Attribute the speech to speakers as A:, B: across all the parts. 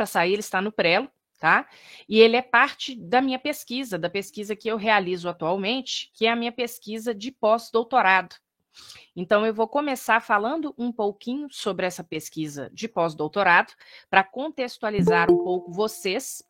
A: para sair, ele está no Prelo, tá? E ele é parte da minha pesquisa, da pesquisa que eu realizo atualmente, que é a minha pesquisa de pós-doutorado. Então, eu vou começar falando um pouquinho sobre essa pesquisa de pós-doutorado, para contextualizar um pouco vocês.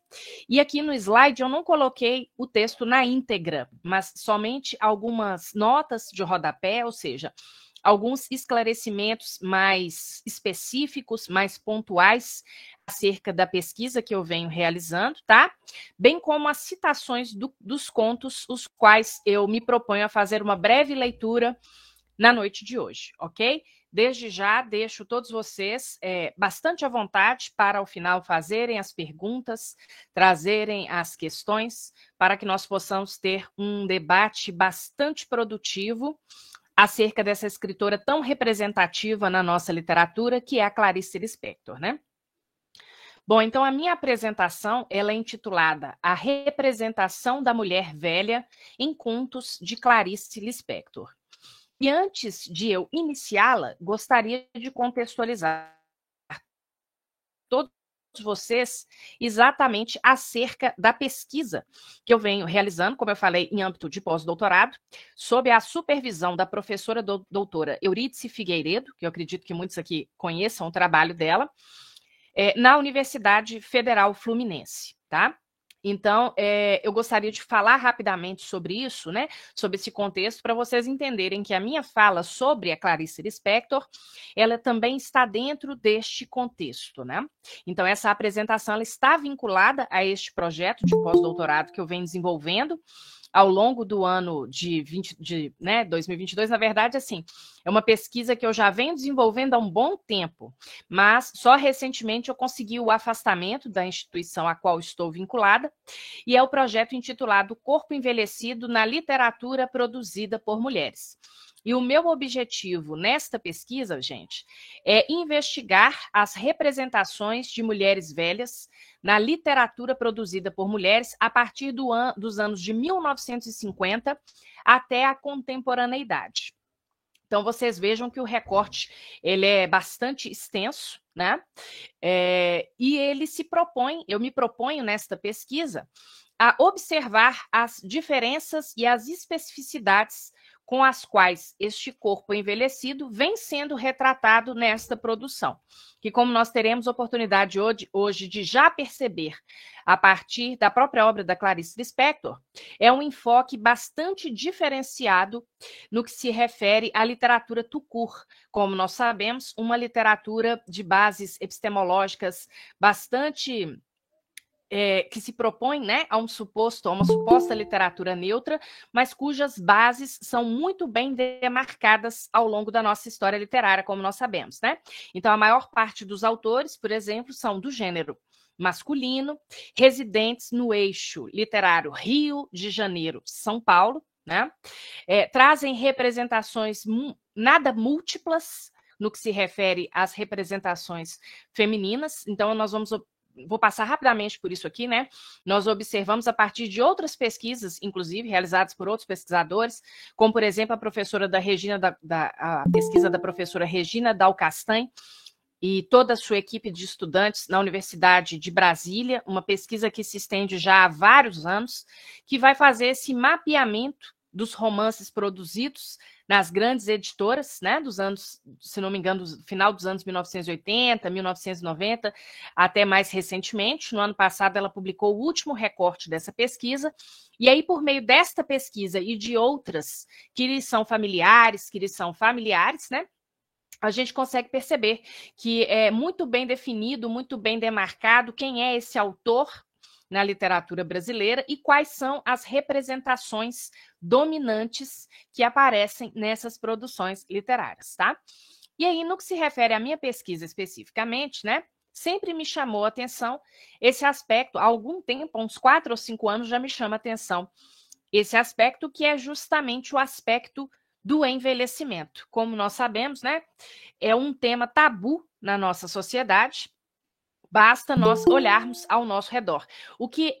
A: E aqui no slide eu não coloquei o texto na íntegra, mas somente algumas notas de rodapé, ou seja, alguns esclarecimentos mais específicos, mais pontuais acerca da pesquisa que eu venho realizando, tá? Bem como as citações dos contos, os quais eu me proponho a fazer uma breve leitura na noite de hoje, ok? Desde já, deixo todos vocês bastante à vontade para, ao final, fazerem as perguntas, trazerem as questões, para que nós possamos ter um debate bastante produtivo acerca dessa escritora tão representativa na nossa literatura, que é a Clarice Lispector, né? Bom, então a minha apresentação ela é intitulada A Representação da Mulher Velha em Contos de Clarice Lispector. E antes de eu iniciá-la, gostaria de contextualizar todos vocês exatamente acerca da pesquisa que eu venho realizando, como eu falei, em âmbito de pós-doutorado, sob a supervisão da professora doutora Eurídice Figueiredo, que eu acredito que muitos aqui conheçam o trabalho dela, na Universidade Federal Fluminense, tá? Então, eu gostaria de falar rapidamente sobre isso, né? Sobre esse contexto, para vocês entenderem que a minha fala sobre a Clarice Lispector, ela também está dentro deste contexto, né? Então, essa apresentação ela está vinculada a este projeto de pós-doutorado que eu venho desenvolvendo ao longo do ano de 2022, na verdade, assim, é uma pesquisa que eu já venho desenvolvendo há um bom tempo, mas só recentemente eu consegui o afastamento da instituição a qual estou vinculada, e é o projeto intitulado Corpo Envelhecido na Literatura Produzida por Mulheres. E o meu objetivo nesta pesquisa, gente, é investigar as representações de mulheres velhas na literatura produzida por mulheres a partir dos anos de 1950 até a contemporaneidade. Então, vocês vejam que o recorte ele é bastante extenso, né? E ele se propõe, eu me proponho nesta pesquisa, a observar as diferenças e as especificidades com as quais este corpo envelhecido vem sendo retratado nesta produção, que como nós teremos oportunidade hoje de já perceber a partir da própria obra da Clarice Lispector, é um enfoque bastante diferenciado no que se refere à literatura tout-court, como nós sabemos, uma literatura de bases epistemológicas bastante que se propõe, né, a uma suposta literatura neutra, mas cujas bases são muito bem demarcadas ao longo da nossa história literária, como nós sabemos, né? Então, a maior parte dos autores, por exemplo, são do gênero masculino, residentes no eixo literário Rio de Janeiro, São Paulo, né? Trazem representações nada múltiplas no que se refere às representações femininas. Então, vou passar rapidamente por isso aqui, né? Nós observamos a partir de outras pesquisas, inclusive realizadas por outros pesquisadores, como, por exemplo, a professora a pesquisa da professora Regina Dalcastan e toda a sua equipe de estudantes na Universidade de Brasília, uma pesquisa que se estende já há vários anos, que vai fazer esse mapeamento dos romances produzidos nas grandes editoras, né, dos anos, se não me engano, do final dos anos 1980, 1990, até mais recentemente. No ano passado, ela publicou o último recorte dessa pesquisa, e aí, por meio desta pesquisa e de outras que lhes são familiares, né, a gente consegue perceber que é muito bem definido, muito bem demarcado quem é esse autor na literatura brasileira e quais são as representações dominantes que aparecem nessas produções literárias, tá? E aí, no que se refere à minha pesquisa especificamente, né, sempre me chamou a atenção esse aspecto, há algum tempo, há uns 4 ou 5 anos já me chama a atenção esse aspecto que é justamente o aspecto do envelhecimento. Como nós sabemos, né, é um tema tabu na nossa sociedade, basta nós olharmos ao nosso redor. O que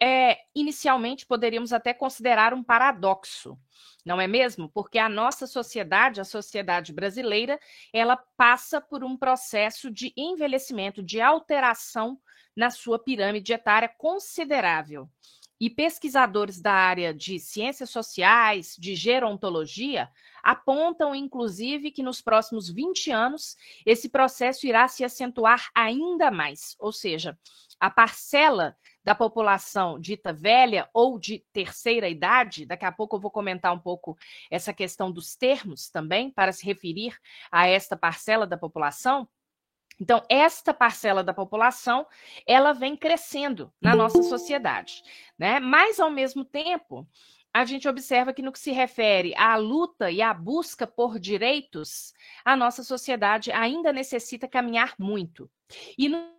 A: inicialmente poderíamos até considerar um paradoxo, não é mesmo? Porque a nossa sociedade, a sociedade brasileira, ela passa por um processo de envelhecimento, de alteração na sua pirâmide etária considerável. E pesquisadores da área de ciências sociais, de gerontologia, apontam, inclusive, que nos próximos 20 anos esse processo irá se acentuar ainda mais. Ou seja, a parcela da população dita velha ou de terceira idade, daqui a pouco eu vou comentar um pouco essa questão dos termos também, para se referir a esta parcela da população. Então, esta parcela da população, ela vem crescendo na nossa sociedade, né? Mas, ao mesmo tempo, a gente observa que no que se refere à luta e à busca por direitos, a nossa sociedade ainda necessita caminhar muito. E no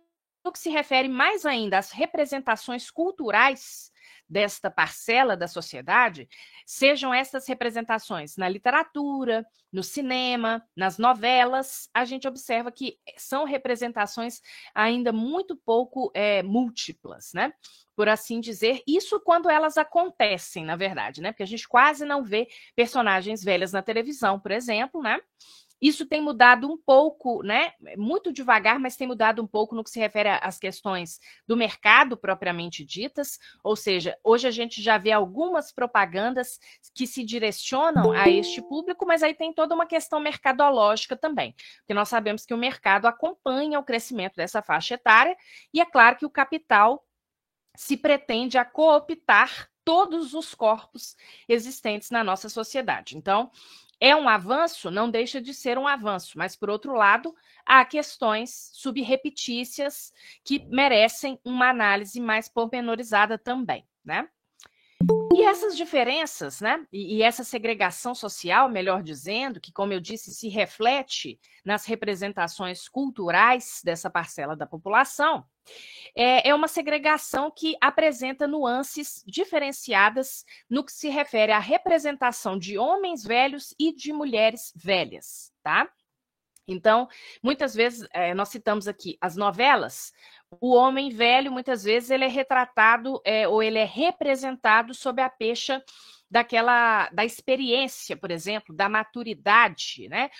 A: que se refere mais ainda às representações culturais desta parcela da sociedade, sejam essas representações na literatura, no cinema, nas novelas, a gente observa que são representações ainda muito pouco múltiplas, né? Por assim dizer, isso quando elas acontecem, na verdade, né? Porque a gente quase não vê personagens velhas na televisão, por exemplo, né? Isso tem mudado um pouco, né? Muito devagar, mas tem mudado um pouco no que se refere às questões do mercado propriamente ditas. Ou seja, hoje a gente já vê algumas propagandas que se direcionam a este público, mas aí tem toda uma questão mercadológica também. Porque nós sabemos que o mercado acompanha o crescimento dessa faixa etária, e é claro que o capital se pretende a cooptar todos os corpos existentes na nossa sociedade. Então, é um avanço? Não deixa de ser um avanço, mas, por outro lado, há questões subreptícias que merecem uma análise mais pormenorizada também, né? E essas diferenças, né? E essa segregação social, melhor dizendo, que, como eu disse, se reflete nas representações culturais dessa parcela da população, é uma segregação que apresenta nuances diferenciadas no que se refere à representação de homens velhos e de mulheres velhas, tá? Então, muitas vezes, nós citamos aqui as novelas, o homem velho, muitas vezes, ele é retratado ou ele é representado sob a pecha da experiência, por exemplo, da maturidade, né?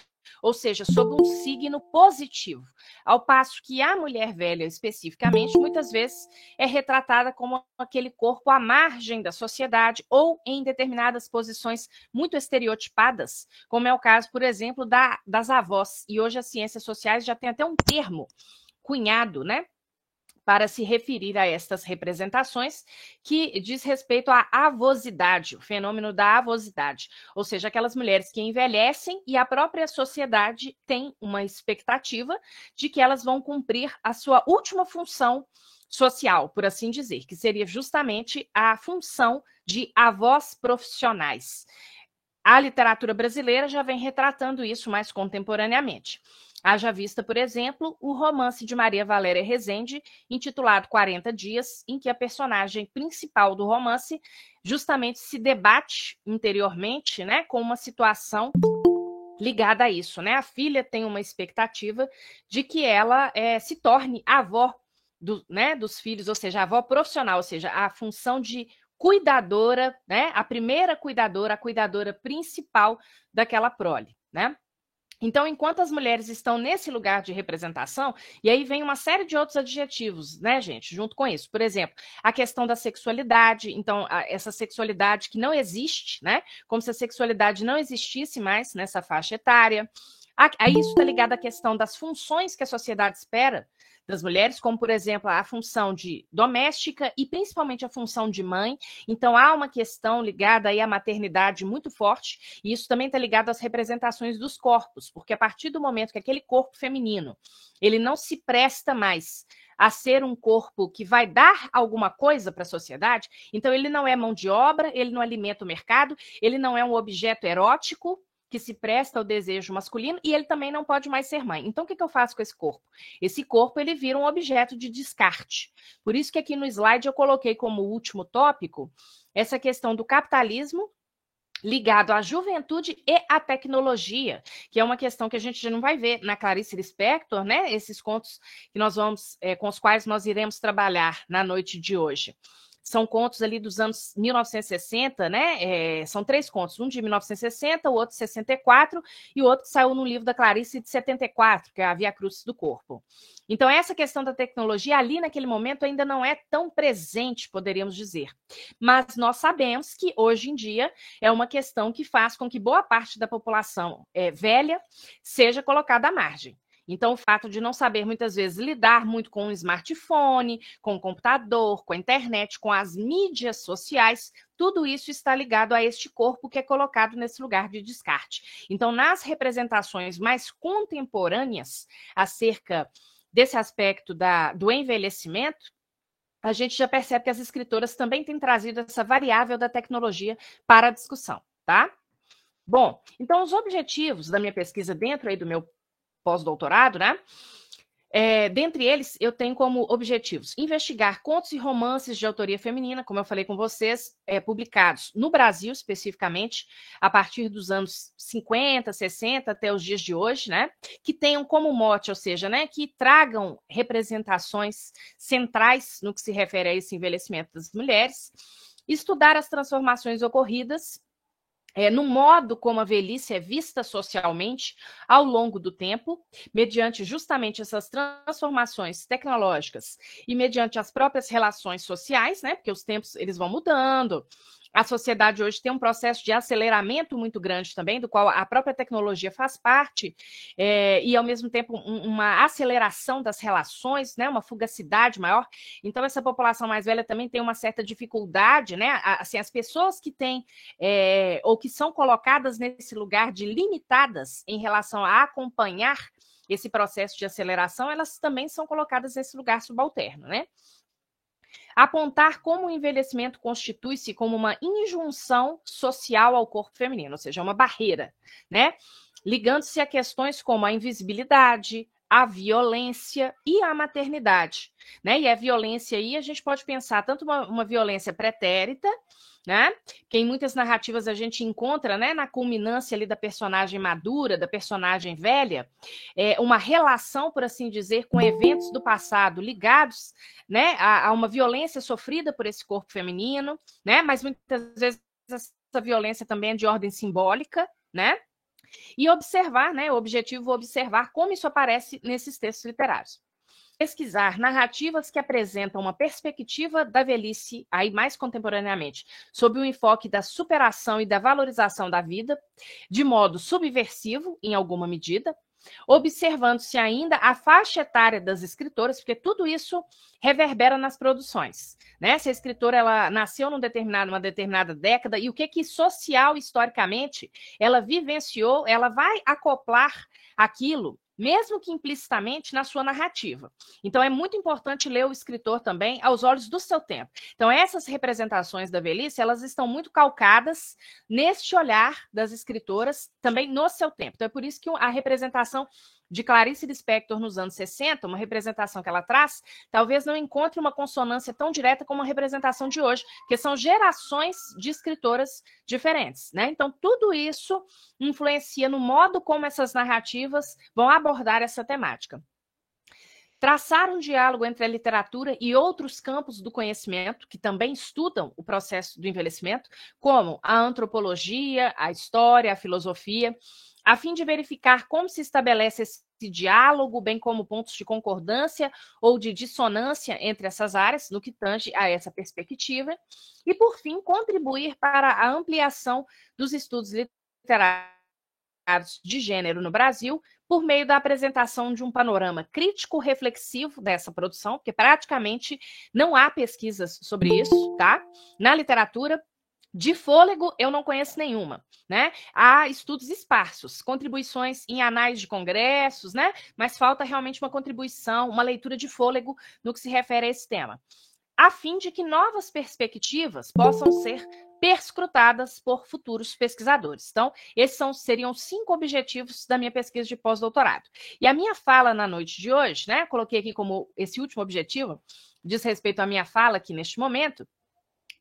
A: Ou seja, sob um signo positivo. Ao passo que a mulher velha, especificamente, muitas vezes é retratada como aquele corpo à margem da sociedade ou em determinadas posições muito estereotipadas, como é o caso, por exemplo, das avós. E hoje as ciências sociais já têm até um termo cunhado, né? Para se referir a estas representações, que diz respeito à avosidade, o fenômeno da avosidade, ou seja, aquelas mulheres que envelhecem e a própria sociedade tem uma expectativa de que elas vão cumprir a sua última função social, por assim dizer, que seria justamente a função de avós profissionais. A literatura brasileira já vem retratando isso mais contemporaneamente. Haja vista, por exemplo, o romance de Maria Valéria Rezende, intitulado 40 Dias, em que a personagem principal do romance justamente se debate interiormente, né, com uma situação ligada a isso, né? A filha tem uma expectativa de que ela se torne avó dos filhos, ou seja, a avó profissional, ou seja, a função de cuidadora, né? A primeira cuidadora, a cuidadora principal daquela prole, né? Então, enquanto as mulheres estão nesse lugar de representação, e aí vem uma série de outros adjetivos, né, gente, junto com isso. Por exemplo, a questão da sexualidade, então, essa sexualidade que não existe, né, como se a sexualidade não existisse mais nessa faixa etária. Aí isso está ligado à questão das funções que a sociedade espera das mulheres, como, por exemplo, a função de doméstica e principalmente a função de mãe. Então, há uma questão ligada aí à maternidade muito forte, e isso também está ligado às representações dos corpos, porque a partir do momento que aquele corpo feminino, ele não se presta mais a ser um corpo que vai dar alguma coisa para a sociedade, então ele não é mão de obra, ele não alimenta o mercado, ele não é um objeto erótico, que se presta ao desejo masculino, e ele também não pode mais ser mãe. Então, o que eu faço com esse corpo? Esse corpo, ele vira um objeto de descarte. Por isso que aqui no slide eu coloquei como último tópico essa questão do capitalismo ligado à juventude e à tecnologia, que é uma questão que a gente já não vai ver na Clarice Lispector, né? Esses contos que nós vamos, com os quais nós iremos trabalhar na noite de hoje. São contos ali dos anos 1960, né? São 3 contos, um de 1960, o outro de 64 e o outro que saiu no livro da Clarice de 74, que é a Via Crucis do Corpo. Então, essa questão da tecnologia ali naquele momento ainda não é tão presente, poderíamos dizer. Mas nós sabemos que hoje em dia é uma questão que faz com que boa parte da população velha seja colocada à margem. Então, o fato de não saber, muitas vezes, lidar muito com o smartphone, com o computador, com a internet, com as mídias sociais, tudo isso está ligado a este corpo que é colocado nesse lugar de descarte. Então, nas representações mais contemporâneas acerca desse aspecto do envelhecimento, a gente já percebe que as escritoras também têm trazido essa variável da tecnologia para a discussão, tá? Bom, então os objetivos da minha pesquisa dentro aí do meu pós-doutorado, né? Dentre eles, eu tenho como objetivos investigar contos e romances de autoria feminina, como eu falei com vocês, publicados no Brasil, especificamente, a partir dos anos 50, 60 até os dias de hoje, né? Que tenham como mote, ou seja, né, que tragam representações centrais no que se refere a esse envelhecimento das mulheres, estudar as transformações ocorridas no modo como a velhice é vista socialmente ao longo do tempo, mediante justamente essas transformações tecnológicas e mediante as próprias relações sociais, né? Porque os tempos eles vão mudando. A sociedade hoje tem um processo de aceleramento muito grande também, do qual a própria tecnologia faz parte, e ao mesmo tempo uma aceleração das relações, né? Uma fugacidade maior. Então, essa população mais velha também tem uma certa dificuldade, né? Assim, as pessoas que têm ou que são colocadas nesse lugar de limitadas em relação a acompanhar esse processo de aceleração, elas também são colocadas nesse lugar subalterno, né? Apontar como o envelhecimento constitui-se como uma injunção social ao corpo feminino, ou seja, uma barreira, né? Ligando-se a questões como a invisibilidade, a violência e a maternidade, né? E a violência aí a gente pode pensar tanto uma violência pretérita, né? Que em muitas narrativas a gente encontra, né, na culminância ali da personagem madura, da personagem velha, uma relação, por assim dizer, com eventos do passado ligados, né, a uma violência sofrida por esse corpo feminino, né? Mas muitas vezes essa violência também é de ordem simbólica, né? E observar, né? O objetivo é observar como isso aparece nesses textos literários. Pesquisar narrativas que apresentam uma perspectiva da velhice, aí mais contemporaneamente, sob o enfoque da superação e da valorização da vida, de modo subversivo, em alguma medida, observando-se ainda a faixa etária das escritoras, porque tudo isso reverbera nas produções, né? Se a escritora ela nasceu numa determinada década, e o que social, historicamente, ela vivenciou, ela vai acoplar aquilo, mesmo que implicitamente, na sua narrativa. Então, é muito importante ler o escritor também aos olhos do seu tempo. Então, essas representações da velhice, elas estão muito calcadas neste olhar das escritoras também no seu tempo. Então, é por isso que a representação de Clarice Lispector nos anos 60, uma representação que ela traz, talvez não encontre uma consonância tão direta como a representação de hoje, que são gerações de escritoras diferentes, né? Então, tudo isso influencia no modo como essas narrativas vão abordar essa temática. Traçar um diálogo entre a literatura e outros campos do conhecimento, que também estudam o processo do envelhecimento, como a antropologia, a história, a filosofia, a fim de verificar como se estabelece esse diálogo, bem como pontos de concordância ou de dissonância entre essas áreas, no que tange a essa perspectiva, e, por fim, contribuir para a ampliação dos estudos literários de gênero no Brasil, por meio da apresentação de um panorama crítico-reflexivo dessa produção, porque praticamente não há pesquisas sobre isso, tá? Na literatura, de fôlego, eu não conheço nenhuma, né? Há estudos esparsos, contribuições em anais de congressos, né? Mas falta realmente uma contribuição, uma leitura de fôlego no que se refere a esse tema, a fim de que novas perspectivas possam ser perscrutadas por futuros pesquisadores. Então, esses seriam 5 objetivos da minha pesquisa de pós-doutorado. E a minha fala na noite de hoje, né? Coloquei aqui como esse último objetivo, diz respeito à minha fala aqui neste momento,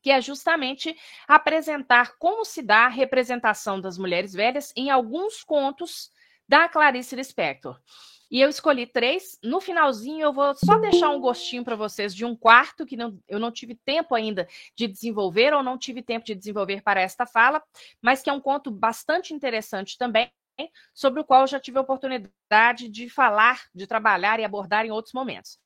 A: que é justamente apresentar como se dá a representação das mulheres velhas em alguns contos da Clarice Lispector. E eu escolhi 3. No finalzinho, eu vou só deixar um gostinho para vocês de um quarto, que eu não tive tempo ainda de desenvolver, ou não tive tempo de desenvolver para esta fala, mas que é um conto bastante interessante também, sobre o qual eu já tive a oportunidade de falar, de trabalhar e abordar em outros momentos.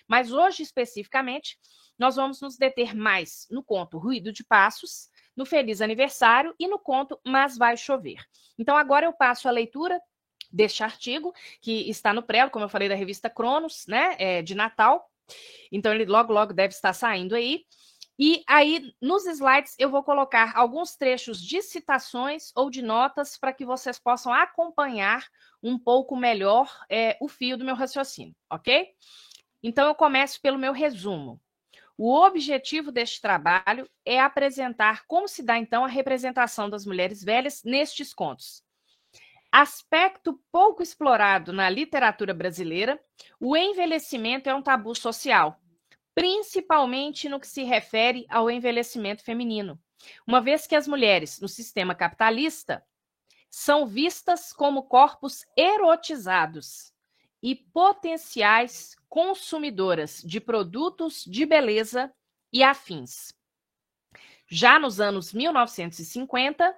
A: Mas hoje, especificamente, nós vamos nos deter mais no conto Ruído de Passos, no Feliz Aniversário e no conto Mas Vai Chover. Então, agora eu passo a leitura deste artigo, que está no prelo, como eu falei, da revista Cronos, né, de Natal. Então, ele logo deve estar saindo aí. E aí, nos slides, eu vou colocar alguns trechos de citações ou de notas para que vocês possam acompanhar um pouco melhor o fio do meu raciocínio, ok? Então, eu começo pelo meu resumo. O objetivo deste trabalho é apresentar como se dá, então, a representação das mulheres velhas nestes contos. Aspecto pouco explorado na literatura brasileira, o envelhecimento é um tabu social, principalmente no que se refere ao envelhecimento feminino, uma vez que as mulheres, no sistema capitalista, são vistas como corpos erotizados e potenciais consumidoras de produtos de beleza e afins. Já nos anos 1950,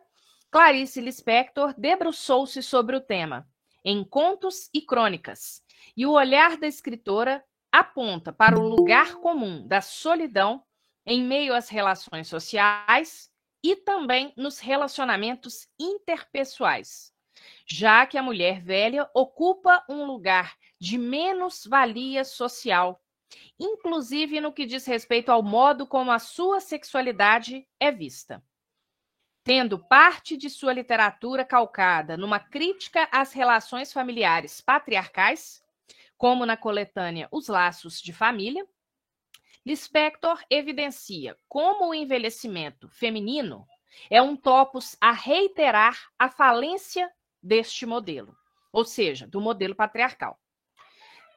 A: Clarice Lispector debruçou-se sobre o tema, em Contos e Crônicas, e o olhar da escritora aponta para o lugar comum da solidão em meio às relações sociais e também nos relacionamentos interpessoais, já que a mulher velha ocupa um lugar de menos-valia social, inclusive no que diz respeito ao modo como a sua sexualidade é vista. Tendo parte de sua literatura calcada numa crítica às relações familiares patriarcais, como na coletânea Os Laços de Família, Lispector evidencia como o envelhecimento feminino é um topos a reiterar a falência deste modelo, ou seja, do modelo patriarcal.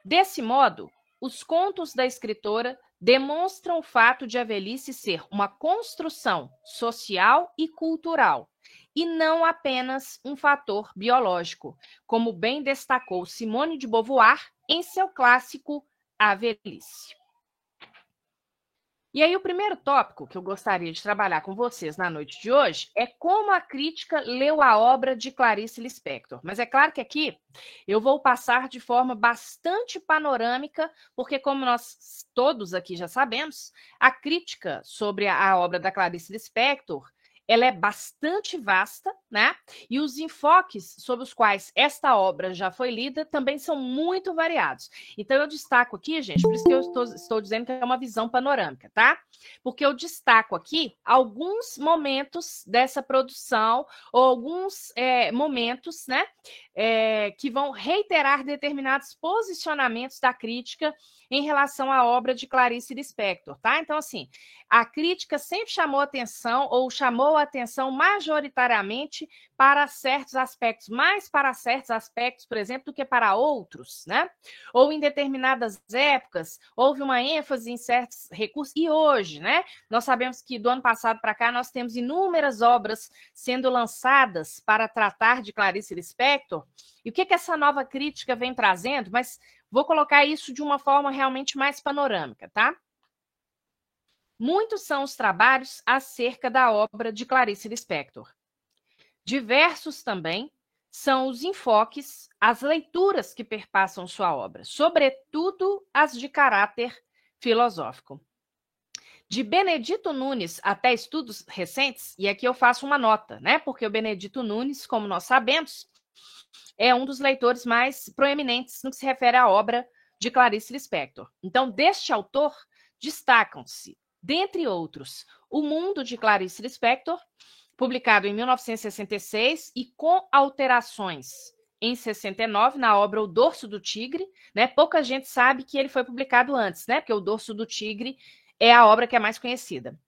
A: Desse modo, os contos da escritora demonstram o fato de a velhice ser uma construção social e cultural, e não apenas um fator biológico, como bem destacou Simone de Beauvoir em seu clássico A Velhice. E aí, o primeiro tópico que eu gostaria de trabalhar com vocês na noite de hoje é como a crítica leu a obra de Clarice Lispector. Mas é claro que aqui eu vou passar de forma bastante panorâmica, porque, como nós todos aqui já sabemos, a crítica sobre a obra da Clarice Lispector ela é bastante vasta, né? E os enfoques sobre os quais esta obra já foi lida também são muito variados. Então, eu destaco aqui, gente, por isso que eu estou dizendo que é uma visão panorâmica, tá? Porque eu destaco aqui alguns momentos dessa produção, ou alguns momentos, né? Que vão reiterar determinados posicionamentos da crítica em relação à obra de Clarice Lispector, tá? Então, assim, a crítica sempre chamou atenção, ou chamou a atenção majoritariamente para certos aspectos, mais para certos aspectos, por exemplo, do que para outros, né? Ou em determinadas épocas, houve uma ênfase em certos recursos, e hoje, né? Nós sabemos que do ano passado para cá nós temos inúmeras obras sendo lançadas para tratar de Clarice Lispector, e o que essa nova crítica vem trazendo, mas vou colocar isso de uma forma realmente mais panorâmica, tá? Muitos são os trabalhos acerca da obra de Clarice Lispector. Diversos também são os enfoques, as leituras que perpassam sua obra, sobretudo as de caráter filosófico. De Benedito Nunes até estudos recentes, e aqui eu faço uma nota, né? Porque o Benedito Nunes, como nós sabemos, é um dos leitores mais proeminentes no que se refere à obra de Clarice Lispector. Então, deste autor, destacam-se, dentre outros, O Mundo de Clarice Lispector, publicado em 1966 e com alterações em 69 na obra O Dorso do Tigre, né? Pouca gente sabe que ele foi publicado antes, né? Porque O Dorso do Tigre é a obra que é mais conhecida.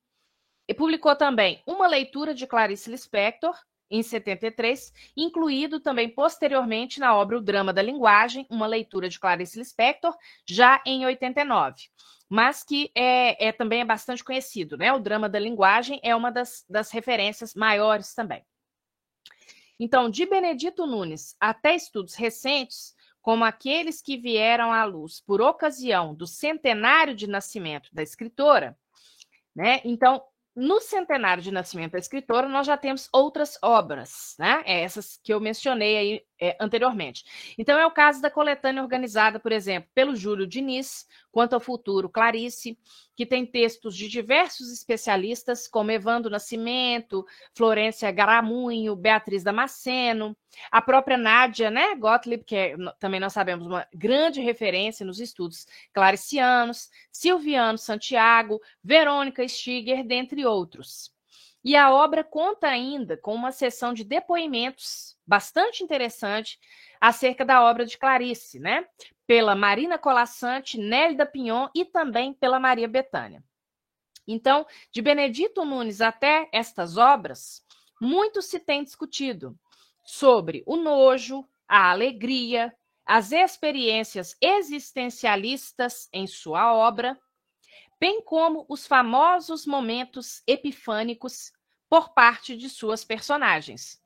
A: E publicou também Uma Leitura de Clarice Lispector, em 73, incluído também posteriormente na obra O Drama da Linguagem, uma leitura de Clarice Lispector, já em 89, mas que também é bastante conhecido, né? O Drama da Linguagem é uma das referências maiores também. Então, de Benedito Nunes até estudos recentes, como aqueles que vieram à luz por ocasião do centenário de nascimento da escritora, né? Então, no centenário de nascimento da escritora, nós já temos outras obras, né? Essas que eu mencionei aí anteriormente. Então, é o caso da coletânea organizada, por exemplo, pelo Júlio Diniz, Quanto ao Futuro, Clarice, que tem textos de diversos especialistas, como Evandro Nascimento, Florência Garamunho, Beatriz Damasceno, a própria Nádia, né, Gottlieb, que também nós sabemos uma grande referência nos estudos claricianos, Silviano Santiago, Verônica Stiger, dentre outros. E a obra conta ainda com uma seção de depoimentos bastante interessante acerca da obra de Clarice, né? Pela Marina Colassante, Nélida Pinhon e também pela Maria Bethânia. Então, de Benedito Nunes até estas obras, muito se tem discutido sobre o nojo, a alegria, as experiências existencialistas em sua obra, bem como os famosos momentos epifânicos por parte de suas personagens,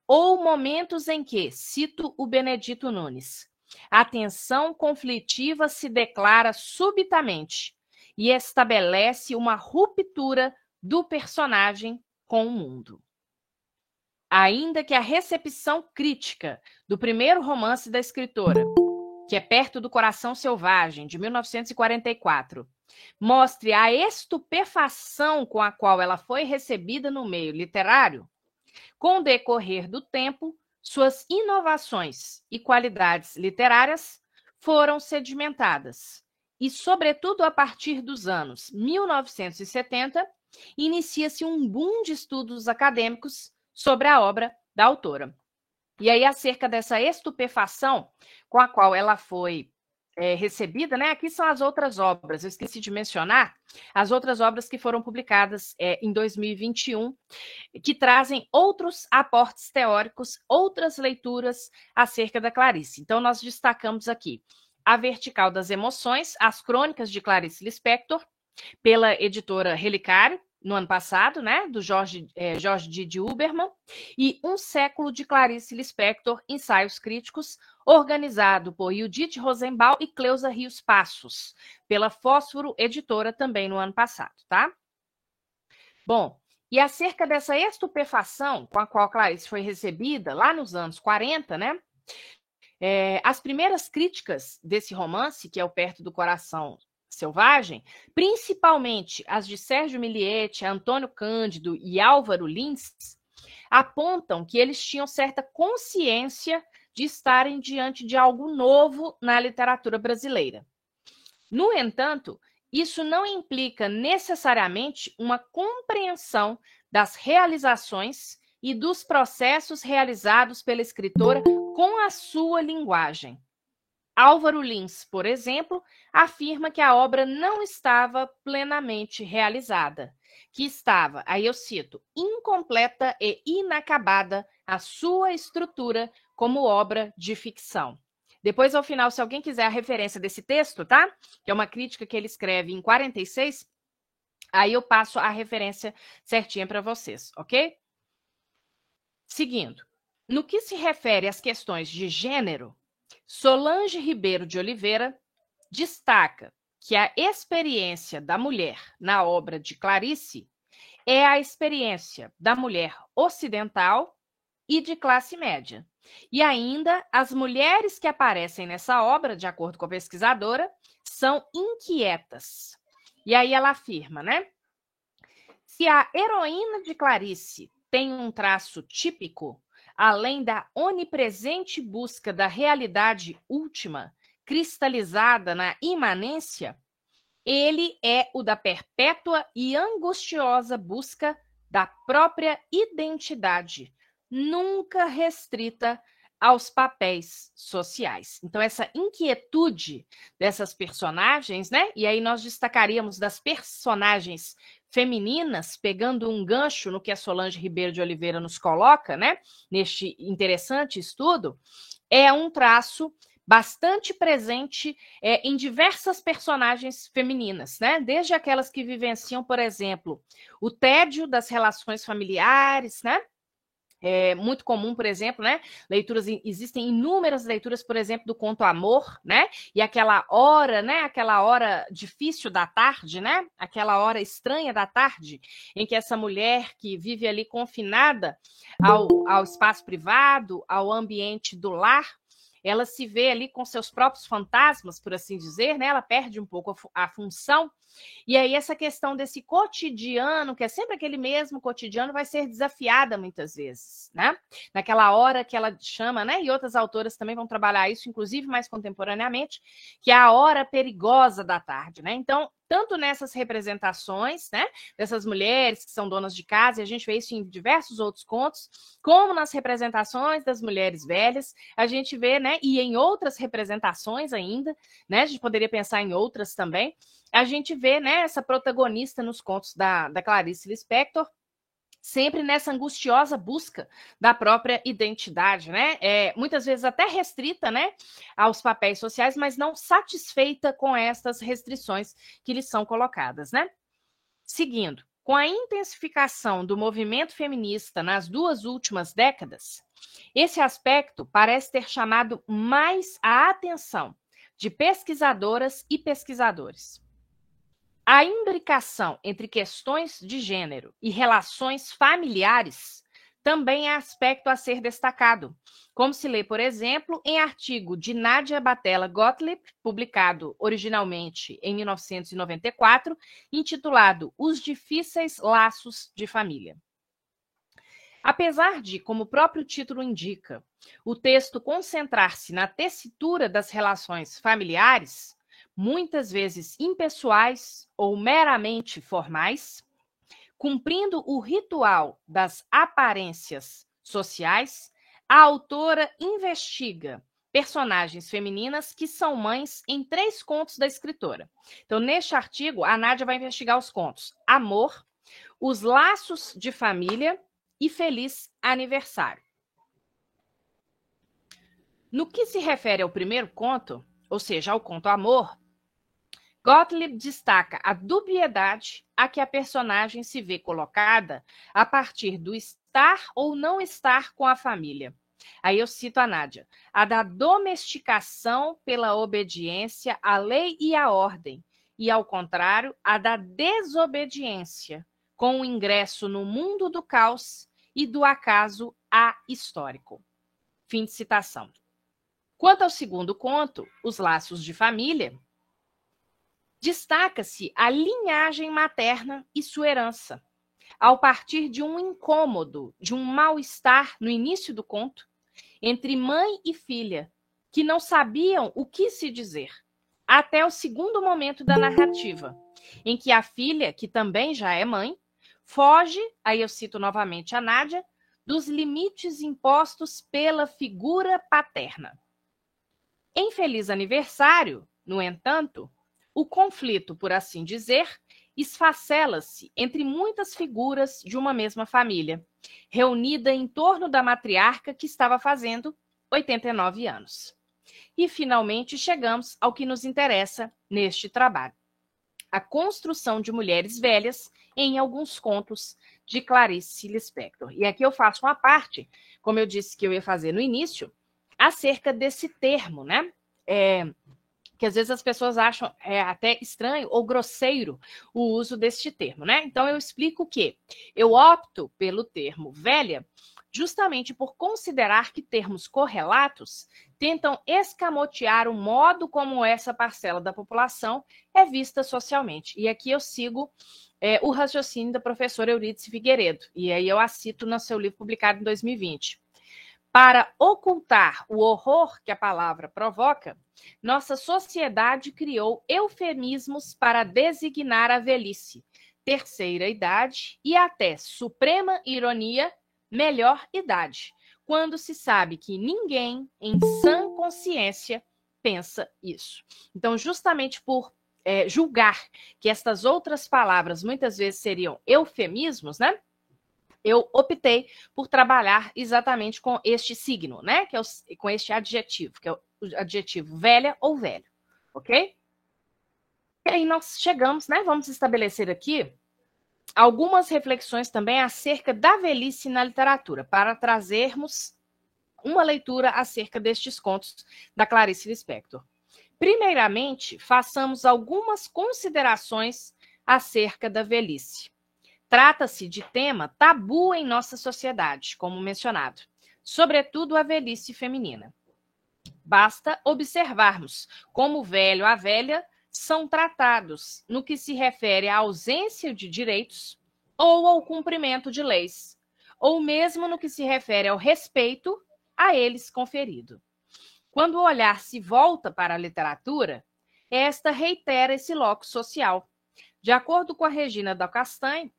A: ou momentos em que, cito o Benedito Nunes, a tensão conflitiva se declara subitamente e estabelece uma ruptura do personagem com o mundo. Ainda que a recepção crítica do primeiro romance da escritora, que é Perto do Coração Selvagem, de 1944, mostre a estupefação com a qual ela foi recebida no meio literário, com o decorrer do tempo, suas inovações e qualidades literárias foram sedimentadas. E, sobretudo, a partir dos anos 1970, inicia-se um boom de estudos acadêmicos sobre a obra da autora. E aí, acerca dessa estupefação com a qual ela foi recebida, né? Aqui são as outras obras, eu esqueci de mencionar, as outras obras que foram publicadas em 2021, que trazem outros aportes teóricos, outras leituras acerca da Clarice. Então, nós destacamos aqui A Vertical das Emoções, As Crônicas de Clarice Lispector, pela editora Relicário, no ano passado, né, do Jorge Didi Huberman, e Um Século de Clarice Lispector, Ensaios Críticos, organizado por Judith Rosenbaum e Cleusa Rios Passos, pela Fósforo Editora, também no ano passado, tá? Bom, e acerca dessa estupefação com a qual Clarice foi recebida, lá nos anos 40, né, as primeiras críticas desse romance, que é o Perto do Coração Selvagem, principalmente as de Sérgio Milliet, Antônio Cândido e Álvaro Lins, apontam que eles tinham certa consciência de estarem diante de algo novo na literatura brasileira. No entanto, isso não implica necessariamente uma compreensão das realizações e dos processos realizados pela escritora com a sua linguagem. Álvaro Lins, por exemplo, afirma que a obra não estava plenamente realizada, que estava, aí eu cito, incompleta e inacabada a sua estrutura como obra de ficção. Depois, ao final, se alguém quiser a referência desse texto, tá? Que é uma crítica que ele escreve em 46, aí eu passo a referência certinha para vocês, ok? Seguindo, no que se refere às questões de gênero, Solange Ribeiro de Oliveira destaca que a experiência da mulher na obra de Clarice é a experiência da mulher ocidental e de classe média. E ainda, as mulheres que aparecem nessa obra, de acordo com a pesquisadora, são inquietas. E aí ela afirma, né? Se a heroína de Clarice tem um traço típico, além da onipresente busca da realidade última, cristalizada na imanência, ele é o da perpétua e angustiosa busca da própria identidade, nunca restrita aos papéis sociais. Então, essa inquietude dessas personagens, né? E aí nós destacaríamos das personagens femininas, pegando um gancho no que a Solange Ribeiro de Oliveira nos coloca, né? Neste interessante estudo, é um traço bastante presente em diversas personagens femininas, né? Desde aquelas que vivenciam, por exemplo, o tédio das relações familiares, né? É muito comum, por exemplo, né? Leituras, existem inúmeras leituras, por exemplo, do conto Amor, né? E aquela hora, né? Aquela hora difícil da tarde, né? Aquela hora estranha da tarde, em que essa mulher que vive ali confinada ao espaço privado, ao ambiente do lar, ela se vê ali com seus próprios fantasmas, por assim dizer, né? Ela perde um pouco a função. E aí essa questão desse cotidiano, que é sempre aquele mesmo cotidiano, vai ser desafiada muitas vezes, né? Naquela hora que ela chama, né? E outras autoras também vão trabalhar isso, inclusive mais contemporaneamente, que é a hora perigosa da tarde, né? Então, tanto nessas representações, né, dessas mulheres que são donas de casa, e a gente vê isso em diversos outros contos, como nas representações das mulheres velhas, a gente vê, né, e em outras representações ainda, né, a gente poderia pensar em outras também, a gente vê, né, essa protagonista nos contos da Clarice Lispector, sempre nessa angustiosa busca da própria identidade, né? Muitas vezes até restrita, né, aos papéis sociais, mas não satisfeita com estas restrições que lhes são colocadas, né? Seguindo, com a intensificação do movimento feminista nas 2 últimas décadas, esse aspecto parece ter chamado mais a atenção de pesquisadoras e pesquisadores. A imbricação entre questões de gênero e relações familiares também é aspecto a ser destacado, como se lê, por exemplo, em artigo de Nádia Batella Gottlieb, publicado originalmente em 1994, intitulado Os Difíceis Laços de Família. Apesar de, como o próprio título indica, o texto concentrar-se na tessitura das relações familiares, muitas vezes impessoais ou meramente formais, cumprindo o ritual das aparências sociais, a autora investiga personagens femininas que são mães em 3 contos da escritora. Então, neste artigo, a Nádia vai investigar os contos Amor, Os Laços de Família e Feliz Aniversário. No que se refere ao primeiro conto, ou seja, ao conto Amor, Gottlieb destaca a dubiedade a que a personagem se vê colocada a partir do estar ou não estar com a família. Aí eu cito a Nádia. A da domesticação pela obediência à lei e à ordem, e, ao contrário, a da desobediência, com o ingresso no mundo do caos e do acaso ahistórico. Fim de citação. Quanto ao segundo conto, Os Laços de Família, destaca-se a linhagem materna e sua herança, ao partir de um incômodo, de um mal-estar no início do conto, entre mãe e filha, que não sabiam o que se dizer, até o segundo momento da narrativa, em que a filha, que também já é mãe, foge, aí eu cito novamente a Nádia, dos limites impostos pela figura paterna. Em Feliz Aniversário, no entanto, o conflito, por assim dizer, esfacela-se entre muitas figuras de uma mesma família, reunida em torno da matriarca que estava fazendo 89 anos. E, finalmente, chegamos ao que nos interessa neste trabalho: a construção de mulheres velhas em alguns contos de Clarice Lispector. E aqui eu faço uma parte, como eu disse que eu ia fazer no início, acerca desse termo, né? Que às vezes as pessoas acham até estranho ou grosseiro o uso deste termo, né? Então eu explico que eu opto pelo termo velha justamente por considerar que termos correlatos tentam escamotear o modo como essa parcela da população é vista socialmente. E aqui eu sigo o raciocínio da professora Eurídice Figueiredo, e aí eu a cito no seu livro publicado em 2020. Para ocultar o horror que a palavra provoca, nossa sociedade criou eufemismos para designar a velhice, terceira idade e até suprema ironia, melhor idade, quando se sabe que ninguém em sã consciência pensa isso. Então, justamente por julgar que estas outras palavras muitas vezes seriam eufemismos, né? Eu optei por trabalhar exatamente com este signo, né? Que é com este adjetivo, que é o adjetivo velha ou velho, ok? E aí nós chegamos, né? Vamos estabelecer aqui algumas reflexões também acerca da velhice na literatura, para trazermos uma leitura acerca destes contos da Clarice Lispector. Primeiramente, façamos algumas considerações acerca da velhice. Trata-se de tema tabu em nossa sociedade, como mencionado, sobretudo a velhice feminina. Basta observarmos como o velho e a velha são tratados no que se refere à ausência de direitos ou ao cumprimento de leis, ou mesmo no que se refere ao respeito a eles conferido. Quando o olhar se volta para a literatura, esta reitera esse locus social. De acordo com a Regina Del Castanho,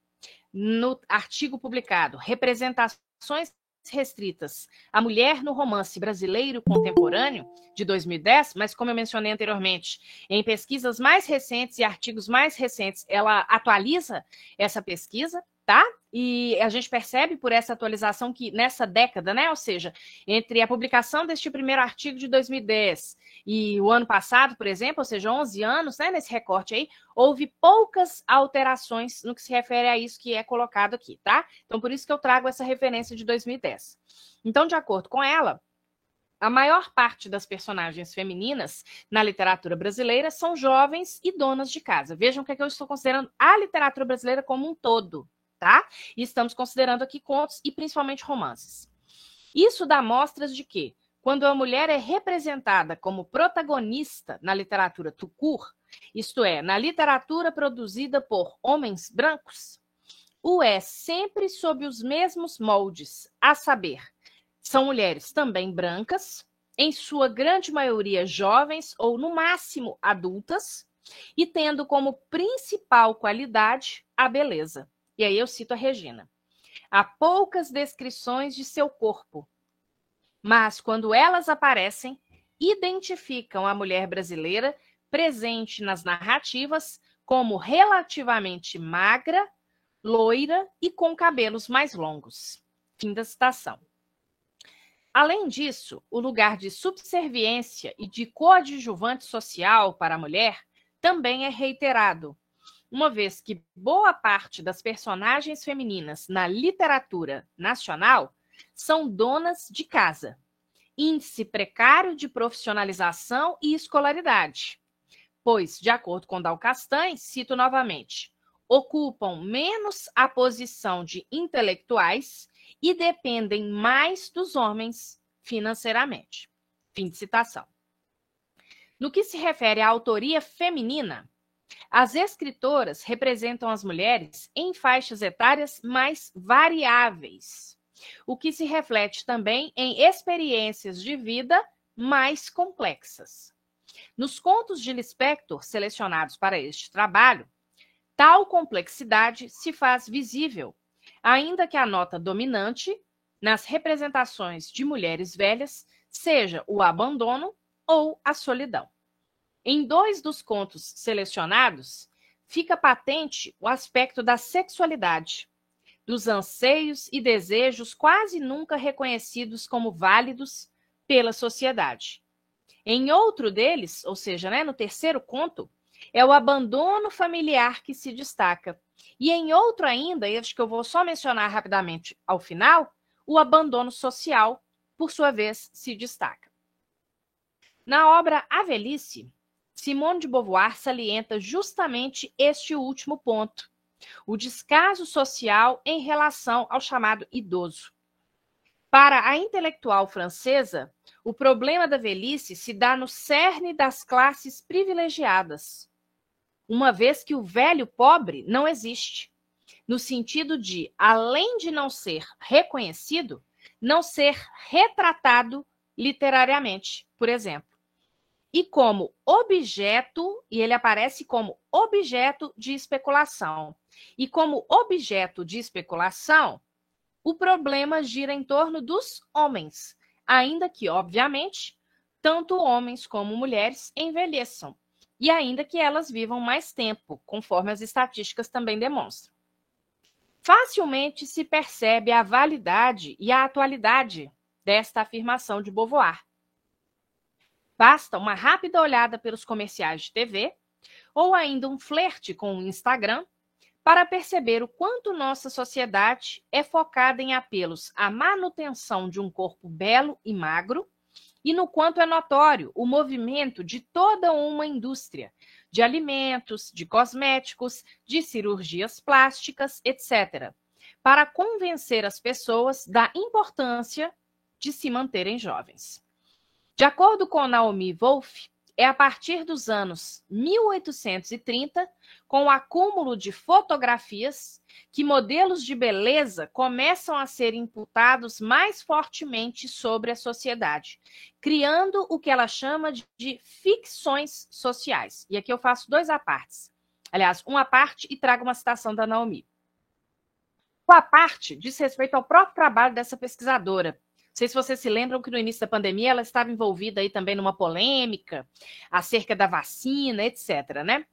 A: no artigo publicado Representações Restritas à Mulher no Romance Brasileiro Contemporâneo, de 2010, mas como eu mencionei anteriormente, em pesquisas mais recentes e artigos mais recentes, ela atualiza essa pesquisa, tá? E a gente percebe por essa atualização que nessa década, né, ou seja, entre a publicação deste primeiro artigo de 2010 e o ano passado, por exemplo, ou seja, 11 anos, né, nesse recorte aí, houve poucas alterações no que se refere a isso que é colocado aqui, tá? Então, por isso que eu trago essa referência de 2010. Então, de acordo com ela, a maior parte das personagens femininas na literatura brasileira são jovens e donas de casa. Vejam que eu estou considerando a literatura brasileira como um todo, tá? E estamos considerando aqui contos e principalmente romances. Isso dá mostras de que, quando a mulher é representada como protagonista na literatura tucur, isto é, na literatura produzida por homens brancos, o é sempre sob os mesmos moldes, a saber, são mulheres também brancas, em sua grande maioria jovens ou, no máximo, adultas, e tendo como principal qualidade a beleza. E aí eu cito a Regina. Há poucas descrições de seu corpo, mas quando elas aparecem, identificam a mulher brasileira presente nas narrativas como relativamente magra, loira e com cabelos mais longos. Fim da citação. Além disso, o lugar de subserviência e de coadjuvante social para a mulher também é reiterado, uma vez que boa parte das personagens femininas na literatura nacional são donas de casa, índice precário de profissionalização e escolaridade, pois, de acordo com Del Castanho, cito novamente, ocupam menos a posição de intelectuais e dependem mais dos homens financeiramente. Fim de citação. No que se refere à autoria feminina, as escritoras representam as mulheres em faixas etárias mais variáveis, o que se reflete também em experiências de vida mais complexas. Nos contos de Lispector selecionados para este trabalho, tal complexidade se faz visível, ainda que a nota dominante nas representações de mulheres velhas seja o abandono ou a solidão. Em 2 dos contos selecionados, fica patente o aspecto da sexualidade, dos anseios e desejos quase nunca reconhecidos como válidos pela sociedade. Em outro deles, ou seja, no terceiro conto, é o abandono familiar que se destaca. E em outro ainda, acho que eu vou só mencionar rapidamente ao final, o abandono social, por sua vez, se destaca. Na obra A Velhice, Simone de Beauvoir salienta justamente este último ponto, o descaso social em relação ao chamado idoso. Para a intelectual francesa, o problema da velhice se dá no cerne das classes privilegiadas, uma vez que o velho pobre não existe, no sentido de, além de não ser reconhecido, não ser retratado literariamente, por exemplo. E como objeto, e ele aparece como objeto de especulação. E como objeto de especulação, o problema gira em torno dos homens, ainda que, obviamente, tanto homens como mulheres envelheçam, e ainda que elas vivam mais tempo, conforme as estatísticas também demonstram. Facilmente se percebe a validade e a atualidade desta afirmação de Beauvoir. Basta uma rápida olhada pelos comerciais de TV ou ainda um flerte com o Instagram para perceber o quanto nossa sociedade é focada em apelos à manutenção de um corpo belo e magro, e no quanto é notório o movimento de toda uma indústria de alimentos, de cosméticos, de cirurgias plásticas, etc., para convencer as pessoas da importância de se manterem jovens. De acordo com Naomi Wolf, é a partir dos anos 1830, com o acúmulo de fotografias, que modelos de beleza começam a ser imputados mais fortemente sobre a sociedade, criando o que ela chama de ficções sociais. E aqui eu faço dois apartes. Aliás, uma parte e trago uma citação da Naomi. A parte diz respeito ao próprio trabalho dessa pesquisadora. Não sei se vocês se lembram que no início da pandemia ela estava envolvida aí também numa polêmica acerca da vacina, etc., né?